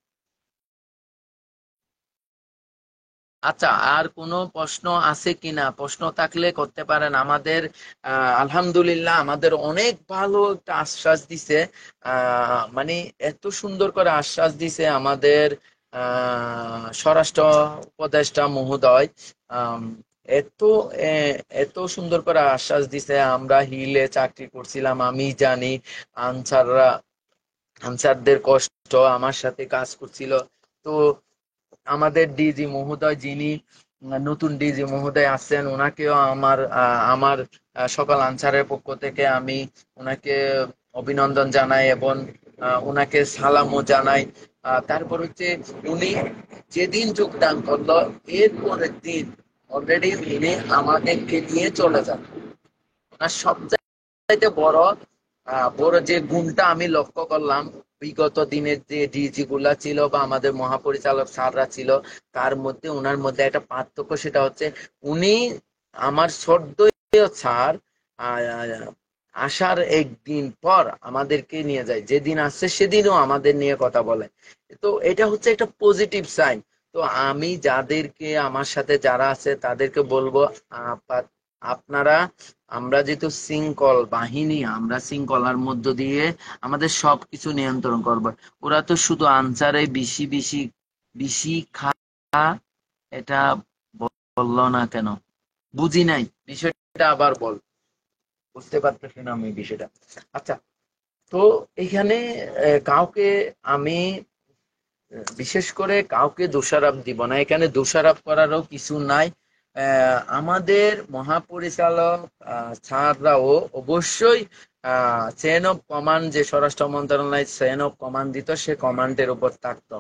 আচ্ছা, আর কোনো প্রশ্ন আছে কিনা? প্রশ্ন থাকলে করতে পারেন আমাদের। আলহামদুলিল্লাহ আমাদের অনেক ভালো একটা আশ্বাস দিছে। মানে এত সুন্দর করে আশ্বাস দিছে আমাদের স্বরাষ্ট্র উপদেষ্টা মহোদয়। আম, এত এত সুন্দর করে আশ্বাস দিছে। আমরা হিলে চাকরি করছিলাম, আমি জানি আনসাররা, আনসারদের কষ্ট, আমার সাথে কাজ করছিল। তো আমাদের ডিজি মহোদয়, যিনি নতুন ডিজি মহোদয় আছেন, ওনাকেও আমার সকল আনসারের পক্ষ থেকে আমি ওনাকে অভিনন্দন জানাই, এবং ওনাকে সালামও জানাই। তারপর হচ্ছে উনি যেদিন যোগদান করলো, এর পরের দিন অলরেডি উনি আমাদেরকে নিয়ে চলে যান। ওনার সবচাইতে বড় বড় যে গুণটা আমি লক্ষ্য করলাম বিগত দিনের যে ডিজি গুলা ছিল বা আমাদের মহাপরিচালক স্যাররা ছিল, তার মধ্যে ওনার মধ্যে একটা পার্থক্য, সেটা হচ্ছে উনি আমার শ্রদ্ধেয় স্যার আসার একদিন পর আমাদেরকে নিয়ে যায়, যেদিন আসছে সেদিনও আমাদের নিয়ে কথা বলে। তো এটা হচ্ছে একটা পজিটিভ সাইন। তো আমি যাদেরকে, আমার সাথে যারা আছে তাদেরকে বলবো, আপনারা, আমরা যেহেতু শৃঙ্খল বাহিনী, আমরা শৃঙ্খলার মধ্য দিয়ে আমাদের সবকিছু নিয়ন্ত্রণ করবো। ওরা তো শুধু আনসারে বেশি বেশি বেশি খা, এটা বললো না কেন? বুঝি নাই বিষয়টা, আবার বল। বুঝতে পারতেছি না আমি বিষয়টা। আচ্ছা, তো এখানে কাউকে আমি বিশেষ করে কাউকে দোষারোপ দিব না, এখানে দোষারোপ করারও কিছু নাই। আমাদের মহাপরিচালক স্যাররাও অবশ্যই চেন অফ কমান্ড, যে স্বরাষ্ট্র মন্ত্রণালয় চেন অফ কমান্ড দিত, সে কমান্ডের উপর থাকতো।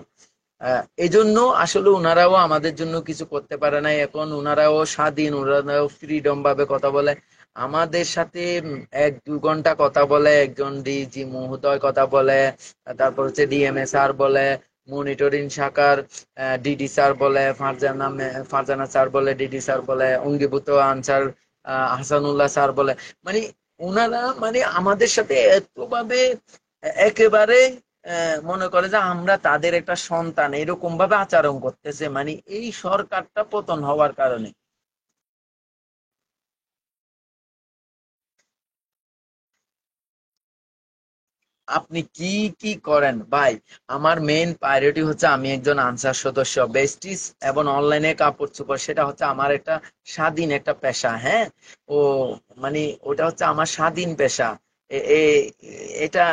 এই জন্য আসলে ওনারাও আমাদের জন্য কিছু করতে পারে না। এখন ওনারাও স্বাধীন, ওনারাও ফ্রিডম ভাবে কথা বলে আমাদের সাথে। 1-2 ঘন্টা কথা বলে একজন ডিজি মহোদয়, কথা বলে, তারপর হচ্ছে ডিএমএ স্যার বলে, মনিটরিং শাখার ডিডি স্যার বলে, ফারজানা স্যার বলে, ডিডি স্যার বলে, অঙ্গীভূত আনসার হাসানুল্লাহ স্যার বলে। মানে ওনারা মানে আমাদের সাথে এতভাবে একেবারে মনে করে যে আমরা তাদের একটা সন্তান, এরকম ভাবে আচরণ করতেছে, মানে এই সরকারটা পতন হওয়ার কারণে। আপনি কি কি করেন ভাই? আমার মেইন প্রায়োরিটি হচ্ছে আমি একজন আনসার সদস্য, বেস্টিস এবং অনলাইনে কাপড় চোপড়, সেটা হচ্ছে আমার একটা স্বাধীন একটা পেশা। হ্যাঁ, ও মানে ওটা হচ্ছে আমার স্বাধীন পেশা। এ- এ- এটা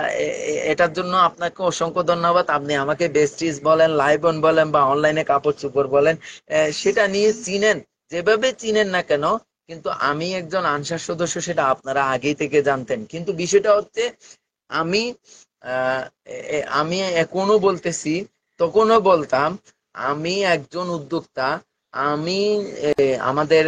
এটার জন্য আপনাকে অসংখ্য ধন্যবাদ। আপনি আমাকে বেস্টিস বলেন, লাইবন বলেন, বা অনলাইনে কাপড় চোপড় বলেন, সেটা নিয়ে চিনেন, যেভাবে চিনেন না কেন, কিন্তু আমি একজন আনসার সদস্য সেটা আপনারা আগেই থেকে জানতেন। কিন্তু বিষয়টা হচ্ছে আমি আহ, আমি এখনো বলতেছি, তখনও বলতাম, আমি একজন উদ্যোক্তা। আমি আমাদের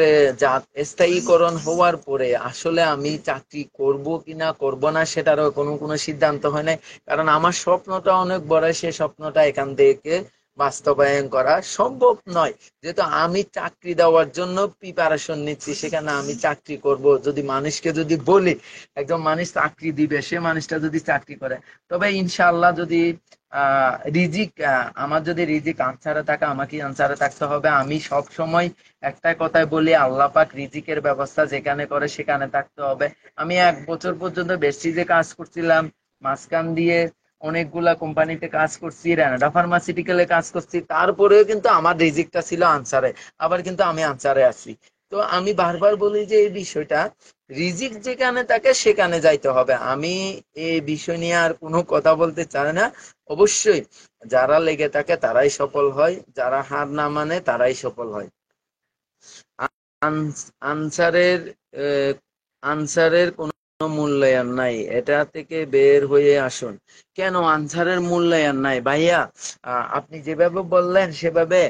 স্থায়ীকরণ হওয়ার পরে আসলে আমি চাকরি করব কিনা করব না সেটারও কোনো সিদ্ধান্ত হয় নাই। কারণ আমার স্বপ্নটা অনেক বড়, সে স্বপ্নটা এখান থেকে বাস্তবায়ন করা সম্ভব নয়। যেহেতু আমি চাকরি দেওয়ার জন্য প্রিপারেশন নিচ্ছি, সেখানে আমি চাকরি করব যদি মানুষকে যদি বলি একজন মানুষ চাকরি দিবে, সে মানুষটা যদি চাকরি করে, তবে ইনশাআল্লাহ যদি রিজিক, আমার যদি রিজিক আনসারে থাকে, আমাকে আনসারে থাকতে হবে। আমি সব সময় একটাই কথাই বলি, আল্লাহ পাক রিজিকের ব্যবস্থা যেখানে করে সেখানে থাকতে হবে। আমি 1 বছর পর্যন্ত বেস্টিজে কাজ করছিলাম, মাঝখান দিয়ে অনেকগুলা কোম্পানিতে কাজ করছি, রানাডা ফার্মাসিউটিক্যালে কাজ করছি, তারপরেও কিন্তু আমার রিজিকটা ছিল আনসারে, আবার কিন্তু আমি আনসারে আছি। তো আমি বারবার বলি যে এই বিষয়টা, রিজিক যেখানে থাকে সেখানে যাইতে হবে। আমি এই বিষয় নিয়ে আর কোনো কথা বলতে চাই না। অবশ্যই যারা লেগে থাকে তারাই সফল হয়, যারা হার না মানে তারাই সফল হয়। আনসারের আহ, আনসারের কোনো মূল্যায়ন নাই, এটা থেকে বের হয়ে আসুন। কেন আনসারের মূল্যায়ন নাই ভাইয়া? আপনি যেভাবে বললেন সেভাবে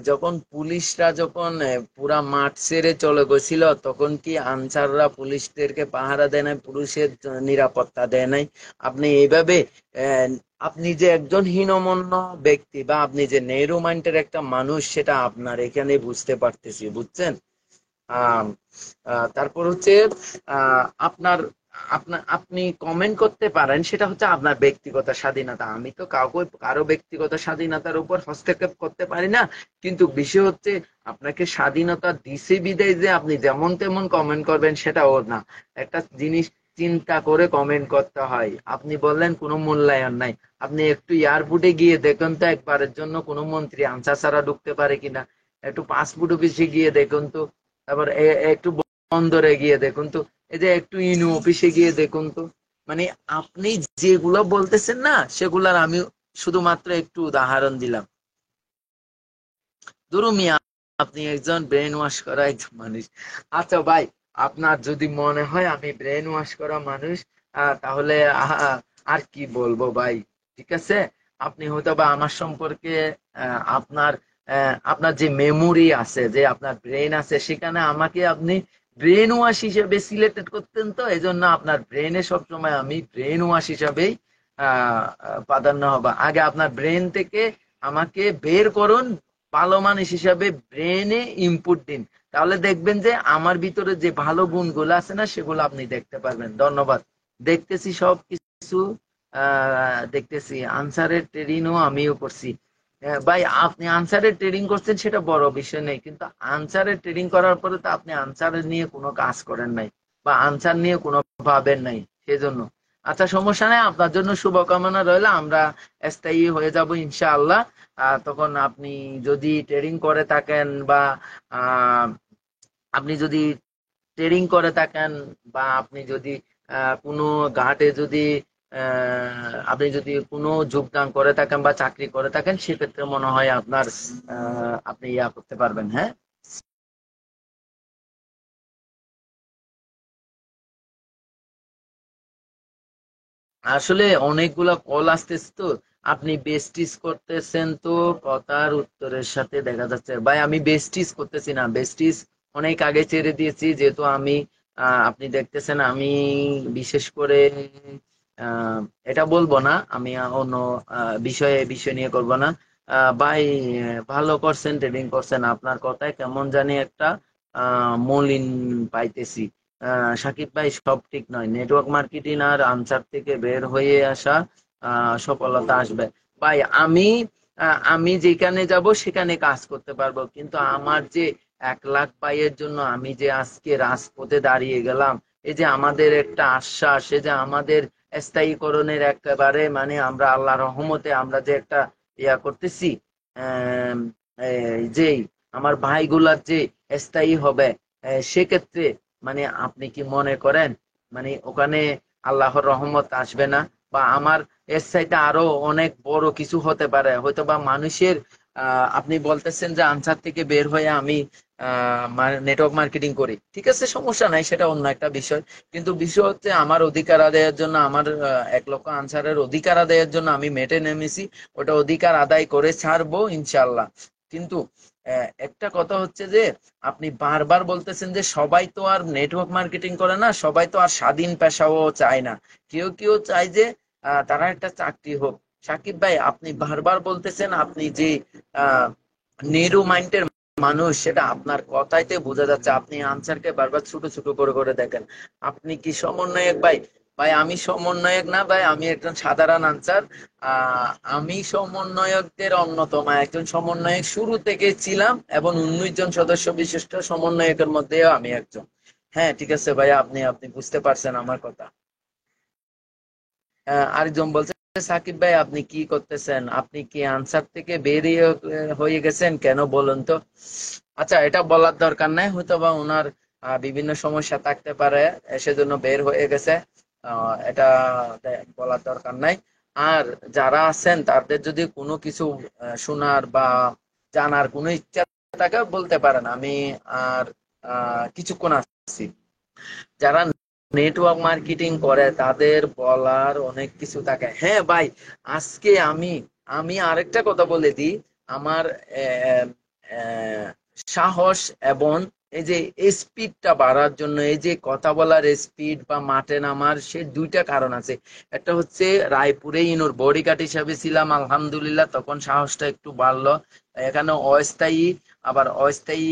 যখন পুলিশরা যখন পুরা মাঠ ছেড়ে চলে গেছিল, তখন কি আনসাররা পুলিশদেরকে পাহারা দেয় নাই, পুলিশের নিরাপত্তা দেয় নাই? আপনি এইভাবে আহ, আপনি যে একজন হীনমন্য ব্যক্তি, বা আপনি যে নেহরু মাইন্ডের একটা মানুষ, সেটা আপনার এখানে বুঝতে পারতেছি, বুঝছেন? আম, তারপর হচ্ছে আপনার আপনার আপনি কমেন্ট করতে পারেন, সেটা হচ্ছে আপনার ব্যক্তিগত স্বাধীনতা। আমি তো কারো ব্যক্তিগত স্বাধীনতার উপর হস্তক্ষেপ করতে পারি না। কিন্তু বিষয় হচ্ছে আপনাকে স্বাধীনতা দিছে বিদায় যে আপনি যেমন তেমন কমেন্ট করবেন, সেটাও না। একটা জিনিস চিন্তা করে কমেন্ট করতে হয়। আপনি বললেন কোনো মূল্যায়ন নাই, আপনি একটু এয়ারপোর্টে গিয়ে দেখুন তো একবারের জন্য কোনো মন্ত্রী আনসার ছাড়া ঢুকতে পারে কিনা। একটু পাসপোর্ট অফিসে গিয়ে দেখুন তো, তারপর একটু বন্দরে গিয়ে দেখুন তো, এই যে একটু ইনু অফিসে গিয়ে দেখুন তো। মানে আপনি যেগুলো বলতেছেন না, সেগুলার আমি শুধুমাত্র একটু উদাহরণ দিলাম। ধরুন মিয়া, আপনি একজন ব্রেন ওয়াশ করা একজন মানুষ। আচ্ছা ভাই, আপনার যদি মনে হয় আমি ব্রেন ওয়াশ করা মানুষ, তাহলে আর কি বলবো ভাই। ঠিক আছে, আপনি হয়তো বা আমার সম্পর্কে আপনার আপনার যে মেমোরি আছে, যে আপনার ব্রেন আছে, সেখানে আমাকে আপনি ব্রেন ওয়াশ হিসেবে সিলেক্টেড করতেন, তো এই জন্য আপনার ব্রেনে সবসময় আমি ব্রেন ওয়াশ হিসাবেই প্রাধান্য হবে। আগে আপনার ব্রেন থেকে আমাকে বের করুন, ভালো মানুষ হিসাবে ব্রেনে ইনপুট দিন, তাহলে দেখবেন যে আমার ভিতরে যে ভালো গুণগুলো আছে না সেগুলো আপনি দেখতে পারবেন। ধন্যবাদ। দেখতেছি সব কিছু, দেখতেছি আনসারের ট্রেডিংও আমিও করছি। ভাই আপনি আনসারের ট্রেডিং করছেন সেটা বড় বিষয় নেই, কিন্তু আনসারের ট্রেডিং করার পরে তো আপনি আনসারের নিয়ে কোনো কাজ করেন নাই বা আনসার নিয়ে কোনো ভাবেন নাই, সেজন্য। আচ্ছা, সমস্যা নেই, আপনার জন্য শুভকামনা রইলো। আমরা স্থায়ী হয়ে যাব ইনশাআল্লাহ। তখন আপনি যদি ট্রেডিং করে থাকেন বা আহ, আপনি যদি ট্রেডিং করে থাকেন বা আপনি যদি কোনো ঘাটে যদি আপনি যদি কোনো যোগদান করে থাকেন বা চাকরি করে থাকেন, সেক্ষেত্রে মনে হয় আপনার আপনি ইয়া করতে পারবেন। হ্যাঁ, আসলে অনেকগুলা কল আসতেছে তো। আপনি বেস্টিস করতেছেন তো, কথার উত্তরের সাথে দেখা যাচ্ছে ভাই আমি বেস্টিস করতেছি না, বেস্টিস অনেক আগে ছেড়ে দিয়েছি। যেহেতু আমি আপনি দেখতেছেন আমি বিশেষ করে আহ, এটা বলবো না, আমি অন্য বিষয় নিয়ে করবো না। ভাই ভালো করছেন, ট্রেডিং করছেন, আপনার কথায় কেমন জানি একটা মলিন পাইতেছি। সাকিব ভাই সব ঠিক নয়, নেটওয়ার্ক মার্কেটিং আর আনসার থেকে বের হয়ে আসা সফলতা আসবে। ভাই আমি যেখানে যাব সেখানে কাজ করতে পারবো, কিন্তু আমার যে 1 লাখ পাইয়ের জন্য আমি যে আজকে রাজপথে দাঁড়িয়ে গেলাম, এই যে আমাদের একটা আশ্বাস, এই যে আমাদের স্থায়ীকরণের একেবারে মানে আমরা আল্লাহ রহমতে আমরা যে একটা ইয়া করতেছি, আহ যেই আমার ভাইগুলার যে স্থায়ী হবে, সেক্ষেত্রে মানে আপনি কি মনে করেন মানে ওখানে আল্লাহর রহমত আসবে না? বা আমার এর চাইতে আরো অনেক বড় কিছু হতে পারে হয়তো, বা মানুষের আপনি বলতেছেন যে আনসার থেকে বের হয়ে আমি নেটওয়ার্ক মার্কেটিং করি, ঠিক আছে, সমস্যা নাই, সেটা অন্য একটা বিষয়। কিন্তু বিষয় হচ্ছে আমার অধিকার আদায়ের জন্য, আমার 1 লক্ষ আনসারের অধিকার আদায়ের জন্য আমি মেটে নেমেছি। ওটা অধিকার আদায় করে ছাড়বো ইনশাল্লাহ। কিন্তু একটা কথা হচ্ছে যে আপনি বারবার বলতেছেন যে সবাই তো আর নেটওয়ার্ক মার্কেটিং করে না, সবাই তো আর স্বাধীন পেশাও চায় না। কেউ কেউ চায় যে তারা একটা চাকরি হোক। সাকিব ভাই আপনি বারবার বলতেছেন আপনি যে আহ নেরু মাইন্ডের মানুষ, সেটা আপনার কথাইতে বোঝা যাচ্ছে। আপনি আনসারকে বারবার ছোট ছোট করে করে দেখেন। আপনি কি সমন্বয়ক ভাই? ভাই আমি সমন্বয়ক না ভাই, আমি একজন সাধারণ আনসার। আমি সমন্বয়কদের অন্যতম একজন সমন্বয়ক শুরু থেকে ছিলাম, এবং 19 জন সদস্য বিশিষ্ট সমন্বয়কের মধ্যেও আমি একজন। হ্যাঁ ঠিক আছে ভাই, আপনি আপনি বুঝতে পারছেন আমার কথা। আরেকজন বলছে, সাকিব ভাই আপনি কি করতেছেন? আপনি কি আনসার থেকে বেরিয়ে হয়ে গেছেন কেন বলুন তো? আচ্ছা, এটা বলার দরকার নাই, হয়তো বা ওনার বিভিন্ন সমস্যা থাকতে পারে, সেজন্য বের হয়ে গেছে। এটা বলার দরকার নাই। আর যারা আছেন তাদের যদি কোনো কিছু শোনার বা জানার কোনো ইচ্ছা থাকে বলতে পারেন, আমি আর কিছুক্ষণ আছি। যারা নেটওয়ার্ক মার্কেটিং করে তাদের বলার অনেক কিছু থাকে। হ্যাঁ ভাই, আজকে আমি আমি আরেকটা কথা বলে দিই। আমার আহ, আহ, সাহস এবং এই যে স্পিডটা বাড়ার জন্য, এই যে কথা বলার স্পিড বা মাঠে নামার, সে দুইটা কারণ আছে। একটা হচ্ছে রায়পুরে ইনুর বডিগার্ড হিসাবে ছিলাম, আলহামদুলিল্লাহ তখন সাহসটা একটু বাড়লো। এখানে অস্থায়ী, আবার অস্থায়ী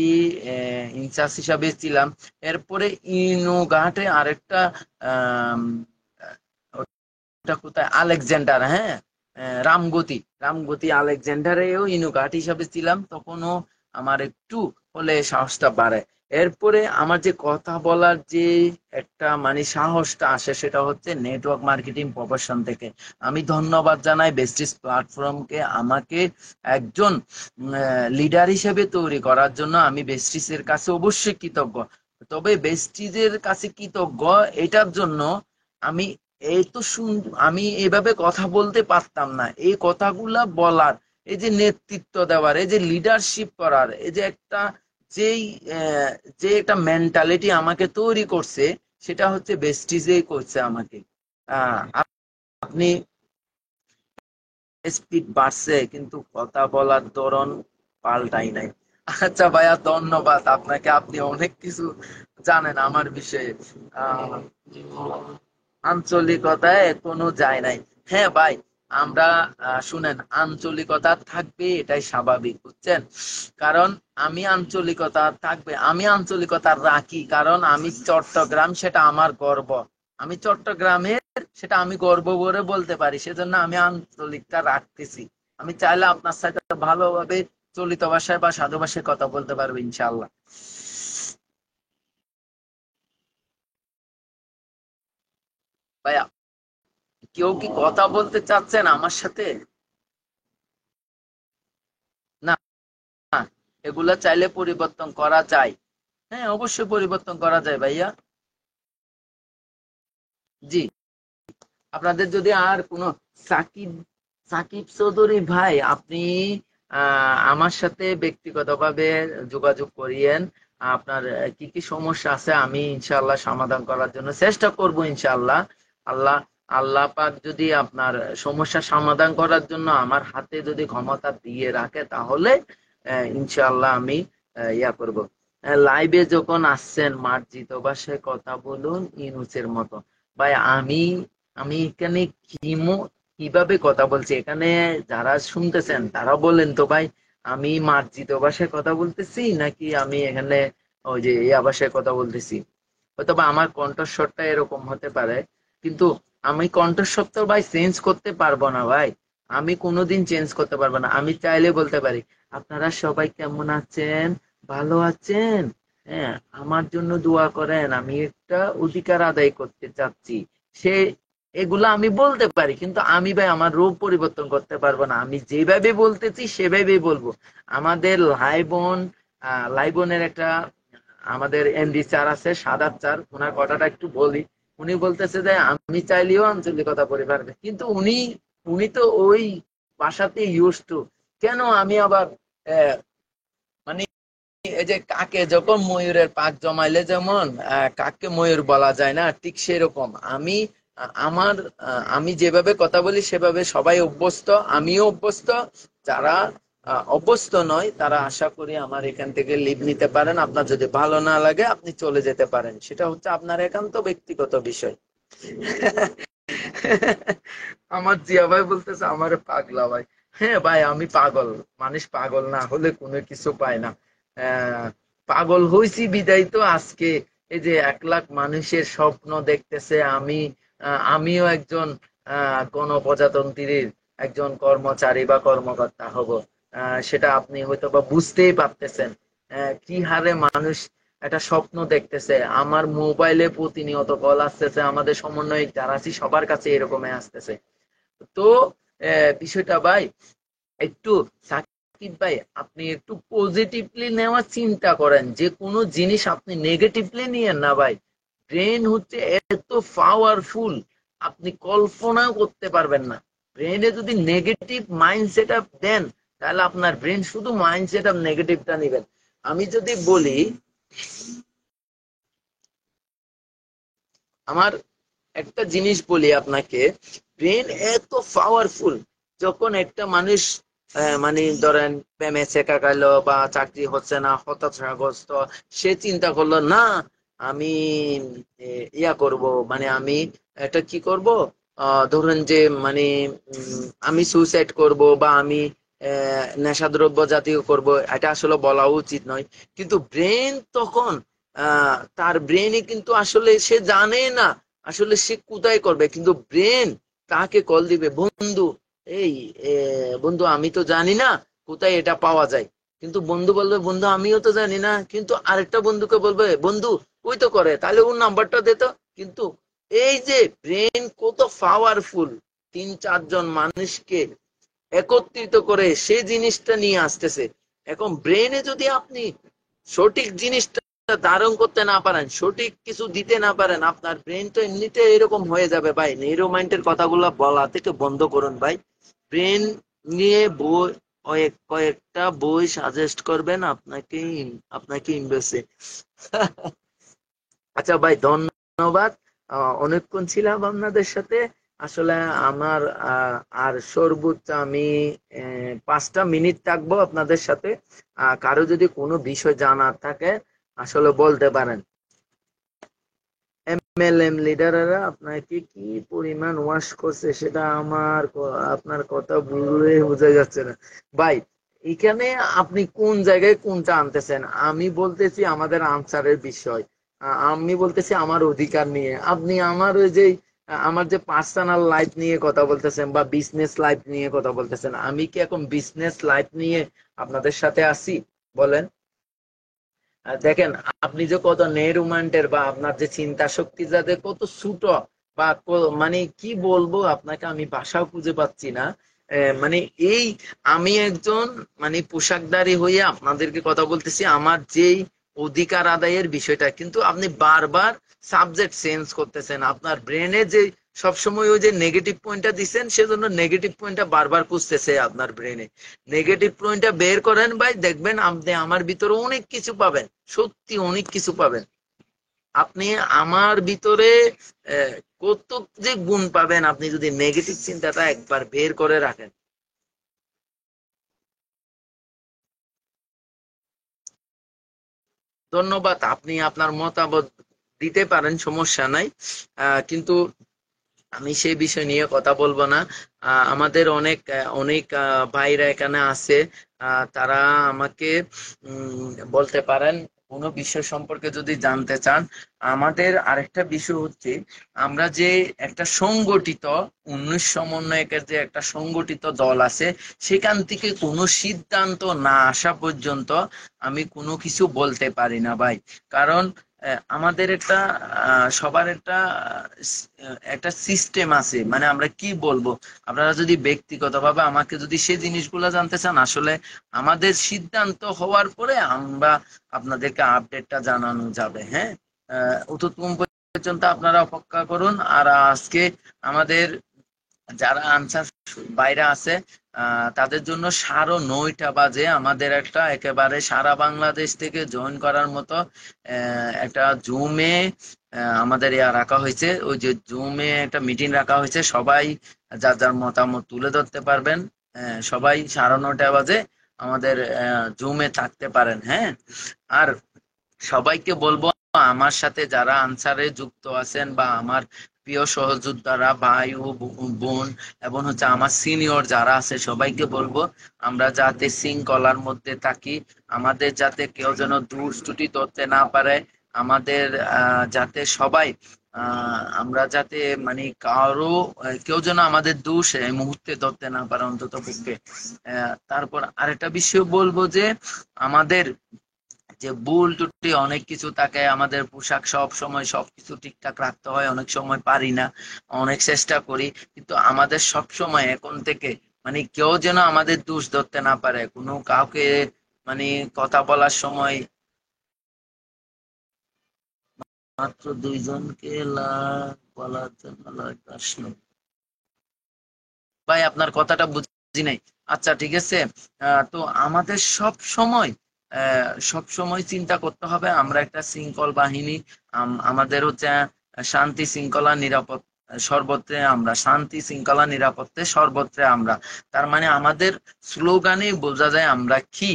ইনচার্জ হিসাবে ছিলাম। এরপরে ইনুঘাটে আরেকটা আম, ওটা কোথায়, আলেকজান্ডার, হ্যাঁ, রামগতি, রামগতি আলেকজান্ডারেও ইনুঘাট হিসাবে ছিলাম, তখনও আমার একটু হলে সাহসটা বাড়ে। এরপরে আমার যে কথা বলার যে একটা মানে সাহসটা আসে, সেটা হচ্ছে নেটওয়ার্ক মার্কেটিং প্রফেশন থেকে। আমি ধন্যবাদ জানাই বেস্টিস প্ল্যাটফর্মকে, আমাকে একজন লিডার হিসেবে তৈরি করার জন্য। আমি বেস্টিসের কাছে অবশ্যই কৃতজ্ঞ। তবে বেস্টিজের কাছে কৃতজ্ঞ এটার জন্য, আমি এই তো আমি এভাবে কথা বলতে পারতাম না, এই কথাগুলা বলার, এই যে নেতৃত্ব দেওয়ার, এই যে লিডারশিপ করার, এই যে একটা যেই আহ, যে একটা মেন্টালিটি আমাকে তৈরি করছে, সেটা হচ্ছে বেস্টিজেই করছে আমাকে। আপনি স্পিড বাড়ছে কিন্তু কথা বলার ধরন পাল্টাই নাই। আচ্ছা ভাইয়া, ধন্যবাদ আপনাকে, আপনি অনেক কিছু জানেন আমার বিষয়ে। আহ আঞ্চলিকতায় কোনো যায় নাই। হ্যাঁ ভাই, আমরা শুনেন, আঞ্চলিকতা থাকবে, এটাই স্বাভাবিক, বুঝছেন? কারণ আমি আঞ্চলিকতা রাখি, কারণ আমি চট্টগ্রাম, সেটা আমার গর্ব। আমি চট্টগ্রামের, সেটা আমি গর্ব করে বলতে পারি, সেজন্য আমি আঞ্চলিকতা রাখতেছি। আমি চাইলে আপনার সাথে ভালোভাবে চলিত ভাষায় বা সাধু ভাষায় কথা বলতে পারবো, ইনশাল্লাহ। ভাইয়া, কেউ কি কথা বলতে চাচ্ছেন আমার সাথে? না, এগুলা চাইলে পরিবর্তন করা যায়। হ্যাঁ, অবশ্যই পরিবর্তন করা যায় ভাইয়া। জি, আপনাদের যদি আর কোনো, সাকিব সাকিব চৌধুরী ভাই, আপনি আমার সাথে ব্যক্তিগতভাবে যোগাযোগ করিয়েন। আপনার কি কি সমস্যা আছে, আমি ইনশাআল্লাহ সমাধান করার জন্য চেষ্টা করব, ইনশাআল্লাহ। আল্লাহ আল্লাহ পাক যদি আপনার সমস্যা সমাধান করার জন্য আমার হাতে যদি ক্ষমতা দিয়ে রাখে, তাহলে ইনশাআল্লাহ আমি ইয়া করব। লাইভে যখন আসছেন, মার্জিত ভাষায় কথা বলুন, ইনুসের মতো। ভাই, আমি আমি এখানে কিভাবে কথা বলছি, এখানে যারা শুনতেছেন তারা বলেন তো ভাই, আমি মার্জিত ভাষায় কথা বলতেছি নাকি আমি এখানে ওই যে ইয়া ভাষায় কথা বলতেছি। হয়তোবা আমার কণ্ঠস্বরটা এরকম হতে পারে, কিন্তু আমি কণ্ঠস্বর তো ভাই চেঞ্জ করতে পারবো না ভাই। আমি কোনোদিন চেঞ্জ করতে পারবো না। আমি চাইলে বলতে পারি, আপনারা সবাই কেমন আছেন, ভালো আছেন, হ্যাঁ, আমার জন্য দোয়া করেন, আমি একটা অধিকার আদায় করতে চাচ্ছি। সে এগুলা আমি বলতে পারি, কিন্তু আমি ভাই আমার রূপ পরিবর্তন করতে পারবো না। আমি যেভাবে বলতেছি সেভাবেই বলবো। আমাদের লাইবনের একটা, আমাদের এমডি স্যার আছে, সাদাত স্যার, ওনার কথাটা একটু বলি। উনি বলতেছে যে আমি চাইলেও আঞ্চলিকতা পরিবার, কিন্তু উনি উনি তো ওই ভাষাতে ইউজ টু। কেন আমি আবার মানে এই যে কাকে যখন ময়ূরের পাক জমাইলে যেমন কাককে ময়ূর বলা যায় না, ঠিক সেরকম আমি আমার আমি যেভাবে কথা বলি সেভাবে সবাই অভ্যস্ত, আমিও অভ্যস্ত। যারা অভ্যস্ত নয়, তারা আশা করি আমার এখান থেকে লিভ নিতে পারেন। আপনার যদি ভালো না লাগে, আপনি চলে যেতে পারেন, সেটা হচ্ছে আপনার একান্ত ব্যক্তিগত বিষয়। আমার জিয়া ভাই বলতেছে আমার পাগলা ভাই। হ্যাঁ ভাই, আমি পাগল। মানুষ পাগল না হলে কোনো কিছু পায় না। আহ, পাগল হইছি বিদায় তো আজকে এই যে 1 লাখ মানুষের স্বপ্ন দেখতেছে, আমিও একজন গণপ্রজাতন্ত্রীর একজন কর্মচারী বা কর্মকর্তা হব। সেটা আপনি হয়তো বা বুঝতেই পারতেছেন। কি হারে মানুষ একটা স্বপ্ন দেখতেছে। আমার মোবাইলে প্রতিনিয়ত কল আসতেছে, আমাদের সমন্বয়ক যারা আছি সবার কাছে এরকমই আসতেছে। তো বিষয়টা ভাই, একটু সাকিব ভাই, আপনি একটু পজিটিভলি নেওয়ার চিন্তা করেন। যে কোনো জিনিস আপনি নেগেটিভলি নিয়েন না ভাই। ব্রেন হচ্ছে এত পাওয়ারফুল, আপনি কল্পনাও করতে পারবেন না। ব্রেনে যদি নেগেটিভ মাইন্ডসেট আপ দেন, তাহলে আপনার ব্রেন শুধু মাইন্ডসেট আপ নেগেটিভটা নেবেন। আমি যদি বলি, আমার একটা জিনিস বলি আপনাকে, ব্রেন এত পাওয়ারফুল। যখন একটা মানুষ মানে ধরেন প্রেমে চেকা গেল বা চাকরি হচ্ছে না, হতাশাগ্রস্ত, সে চিন্তা করলো না আমি ইয়া করব, মানে আমি এটা কি করব, ধরুন যে মানে আমি সুইসাইড করব বা আমি নেশাদ্রব্য জাতীয় করব, এটা আসলে বলা উচিত নয়। কিন্তু ব্রেন তখন তার ব্রেনে কিন্তু আসলে সে জানে না আসলে সে কোথায় করবে, কিন্তু ব্রেন তাকে কল দিবে, বন্ধু, এই বন্ধু আমি তো জানি না কোথায় এটা পাওয়া যায়। কিন্তু বন্ধু বলবে, বন্ধু আমিও তো জানি না, কিন্তু আরেকটা বন্ধুকে বলবে, বন্ধু ওই তো করে, তাহলে ওর নাম্বারটা দে তো। কিন্তু এই যে ব্রেন কত পাওয়ারফুল, 3-4 জন মানুষকে একত্রিত করে সে জিনিসটা নিয়ে আসতেছে। এখন ব্রেনে যদি আপনি সঠিক জিনিসটা ধারণ করতে না পারেন, সঠিক কিছু দিতে না পারেন, আপনার ব্রেন তো এমনিতে এরকম হয়ে যাবে ভাই। নিউরো মাইন্ডের কথাগুলো বলা থেকে বন্ধ করুন ভাই। ব্রেন নিয়ে বই, কয়েকটা বই সাজেস্ট করবেন আপনাকে, আপনাকে ইনভেস্টে। আচ্ছা ভাই, ধন্যবাদ। অনেকক্ষণ ছিলাম আপনাদের সাথে। আসলে আমার আর সর্বোচ্চ আমি 5টা মিনিট থাকবো আপনাদের সাথে। কারো যদি কোনো বিষয় জানার থাকে আসলে বলতে পারেন। এমএলএম লিডাররা আপনাকে কি পরিমাণ ওয়াশ করছে সেটা আপনার কথা বলে বোঝা যাচ্ছে না ভাই। এখানে আপনি কোন জায়গায় কোনটা আনতেছেন? আমি বলতেছি আমাদের আনসারের বিষয়, আমি বলতেছি আমার অধিকার নিয়ে, আপনি আমার ওই যে আমার যে পার্সোনাল লাইফ নিয়ে কথা বলতেছেন বা বিজনেস লাইফ নিয়ে কথা বলতেছেন। আমি কি এখন বিজনেস লাইফ নিয়ে আপনাদের সাথে আছি? বলেন। দেখেন, আপনি যে কত নেরুমান্টের বা আপনার যে চিন্তা শক্তি যাতে কত ছোট বা মানে কি বলবো আপনাকে, আমি ভাষাও খুঁজে পাচ্ছি না। মানে এই আমি একজন মানে পোশাকধারী হয়ে আপনাদেরকে কথা বলতেছি আমার যেই অধিকার আদায়ের বিষয়টা, কিন্তু আপনি বারবার সাবজেক্ট চেঞ্জ করতেছেন। আপনার ব্রেনে যে সবসময় ওই যে নেগেটিভ পয়েন্টটা দিচ্ছেন, সেজন্য নেগেটিভ পয়েন্টটা বারবার খুঁজতেছে আপনার ব্রেনে। নেগেটিভ পয়েন্টটা বের করেন ভাই, দেখবেন আপনি আমার ভিতরে অনেক কিছু পাবেন, সত্যি অনেক কিছু পাবেন। আপনি আমার ভিতরে আহ, কত যে গুণ পাবেন আপনি যদি নেগেটিভ চিন্তাটা একবার বের করে রাখেন। ধন্যবাদ, আপনি আপনার মতামত দিতে পারেন, সমস্যা নাই। কিন্তু আমি সেই বিষয় নিয়ে কথা বলবো না। আমাদের অনেক ভাইরা এখানে আছে, তারা আমাকে বলতে পারেন কোনো বিষয় সম্পর্কে যদি জানতে চান। আমাদের আরেকটা বিষয় হচ্ছে, আমরা যে একটা সংগঠিত 19 সমন্বয়কের যে একটা সংগঠিত দল আছে, সেখান থেকে কোনো সিদ্ধান্ত না আসা পর্যন্ত আমি কোনো কিছু বলতে পারি না ভাই। কারণ আমাদের একটা সবার একটা সিস্টেম আছে, মানে আমরা কি বলবো, আপনারা যদি ব্যক্তিগতভাবে আমাকে যদি সেই জিনিসগুলো জানতে চান, আসলে আমাদের সিদ্ধান্ত হওয়ার পরে আমরা আপনাদেরকে আপডেটটা জানানো যাবে। হ্যাঁ, ততক্ষণ পর্যন্ত আপনারা অপেক্ষা করুন। আর আজকে আমাদের যারা আনসার বাইরে আছে, তাদের জন্য 9:30 বাজে আমাদের একটা একেবারে সারা বাংলাদেশ থেকে জয়েন করার মতো একটা জুমে আমাদের রাখা হয়েছে। ওই যে জুমে একটা মিটিং রাখা হয়েছে, সবাই যার যার মতামত তুলে ধরতে পারবেন। সবাই 9:30 বাজে আমাদের জুমে থাকতে পারেন। হ্যাঁ, আর সবাইকে বলবো আমার সাথে যারা আনসারে যুক্ত আছেন বা আমার প্রিয় সহযোদ্ধারা, ভাই ও বোন, এবং হচ্ছে আমার সিনিয়র যারা আছে, সবাইকে বলবো আমরা যাতে শৃঙ্খলার মধ্যে থাকি। আমাদের যাতে কেউ যেন দুষ্টুটি ধরতে না পারে। আমাদের যাতে সবাই আমরা যাতে মানে কেউ যেন আমাদের দোষ এই মুহূর্তে ধরতে না পারে অন্তত পক্ষে। তারপর আরেকটা বিষয় বলবো যে আমাদের যে ভুল ত্রুটি অনেক কিছু থাকে, আমাদের পোশাক সব সময় সবকিছু ঠিকঠাক রাখতে হয়, অনেক সময় পারি না, অনেক চেষ্টা করি, কিন্তু আমাদের সব সময় এখন থেকে মানে কেউ যেন আমাদের দোষ ধরতে না পারে কোনো কাউকে, মানে কথা বলার সময়। মাত্র 2 জনকে বলার জন্য আসলো। ভাই আপনার কথাটা বুঝি নাই। আচ্ছা ঠিক আছে। তো আমাদের সব সময় চিন্তা করতে হবে আমরা একটা শৃঙ্খল বাহিনী। আমাদের হচ্ছে শান্তি শৃঙ্খলা নিরাপদ সর্বত্রে আমরা, শান্তি শৃঙ্খলা নিরাপত্তে সর্বত্রে আমরা। তার মানে আমাদের স্লোগানে বোঝা যায় আমরা কি।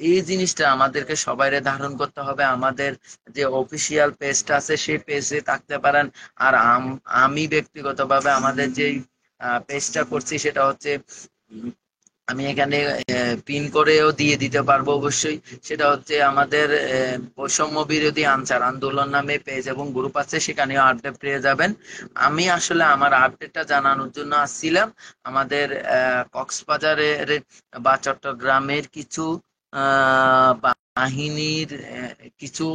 এই জিনিসটা আমাদেরকে সবাইরে ধারণ করতে হবে। আমাদের যে অফিসিয়াল পেজটা আছে সেই পেজে থাকতে পারেন। আর আমি ব্যক্তিগতভাবে আমাদের যে পেজটা করছি সেটা হচ্ছে আমি এখানে পিন করেও দিয়ে দিতে পারবো অবশ্যই। সেটা হচ্ছে আমাদের বৈষম্য বিরোধী আনসার আন্দোলন নামে পেজ এবং গ্রুপ আছে, সেখানেও আপডেট পেয়ে যাবেন। আমি আসলে আমার আপডেটটা জানানোর জন্য আসছিলাম। আমাদের কক্সবাজারের বা চট্টগ্রামের কিছু বাহিনীর কিছু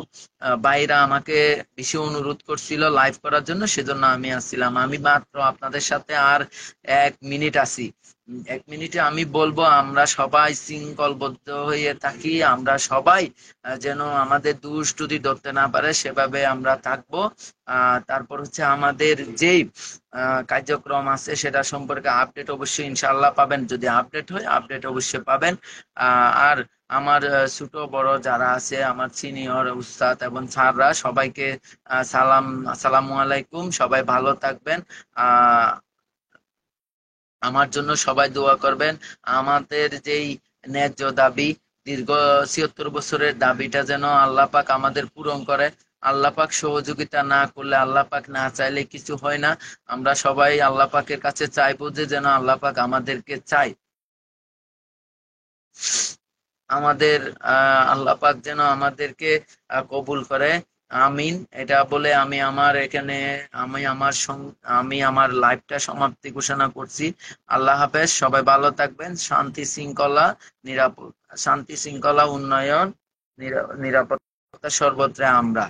ভাইরা আমাকে বেশি অনুরোধ করছিল লাইভ করার জন্য, সেজন্য আমি আসছিলাম। আমি মাত্র আপনাদের সাথে আর 1 মিনিট আছি। 1 মিনিটে আমি বলবো আমরা সবাই শৃঙ্খলবদ্ধ হয়ে থাকি, আমরা সবাই যেন আমাদের দুষ্কৃতী ধরতে না পারে সেভাবে আমরা থাকবো। তারপর হচ্ছে আমাদের যেই কার্যক্রম আছে সেটা সম্পর্কে আপডেট অবশ্যই ইনশাআল্লাহ পাবেন, যদি আপডেট হয় আপডেট অবশ্যই পাবেন। আর আমার ছোট বড় যারা আছে, আমার সিনিয়র উস্তাদ এবং স্যাররা, সবাইকে আসসালামু আলাইকুম, সবাই ভালো থাকবেন। আহ আমার জন্য সবাই দোয়া করবেন। আমাদের যেই ন্যায্য দাবি, দীর্ঘ 76 বছরের দাবিটা যেন আল্লাহ পাক আমাদের পূরণ করে। আল্লাহ পাক সহযোগিতা না করলে, আল্লাহ পাক না চাইলে কিছু হয় না। আমরা সবাই আল্লাহ পাকের কাছে চাইবো যে যেন আল্লাহ পাক আমাদেরকে চাই, আমাদের আল্লাহ পাক যেন আমাদেরকে কবুল করে। আমিন। এটা বলে আমি আমার লাইফটা সমাপ্তি ঘোষণা করছি। আল্লাহ হাফেজ। সবাই ভালো থাকবেন। নিরাপদ শান্তি শৃঙ্খলা উন্নয়ন নিরাপত্তা সর্বত্র আমরা।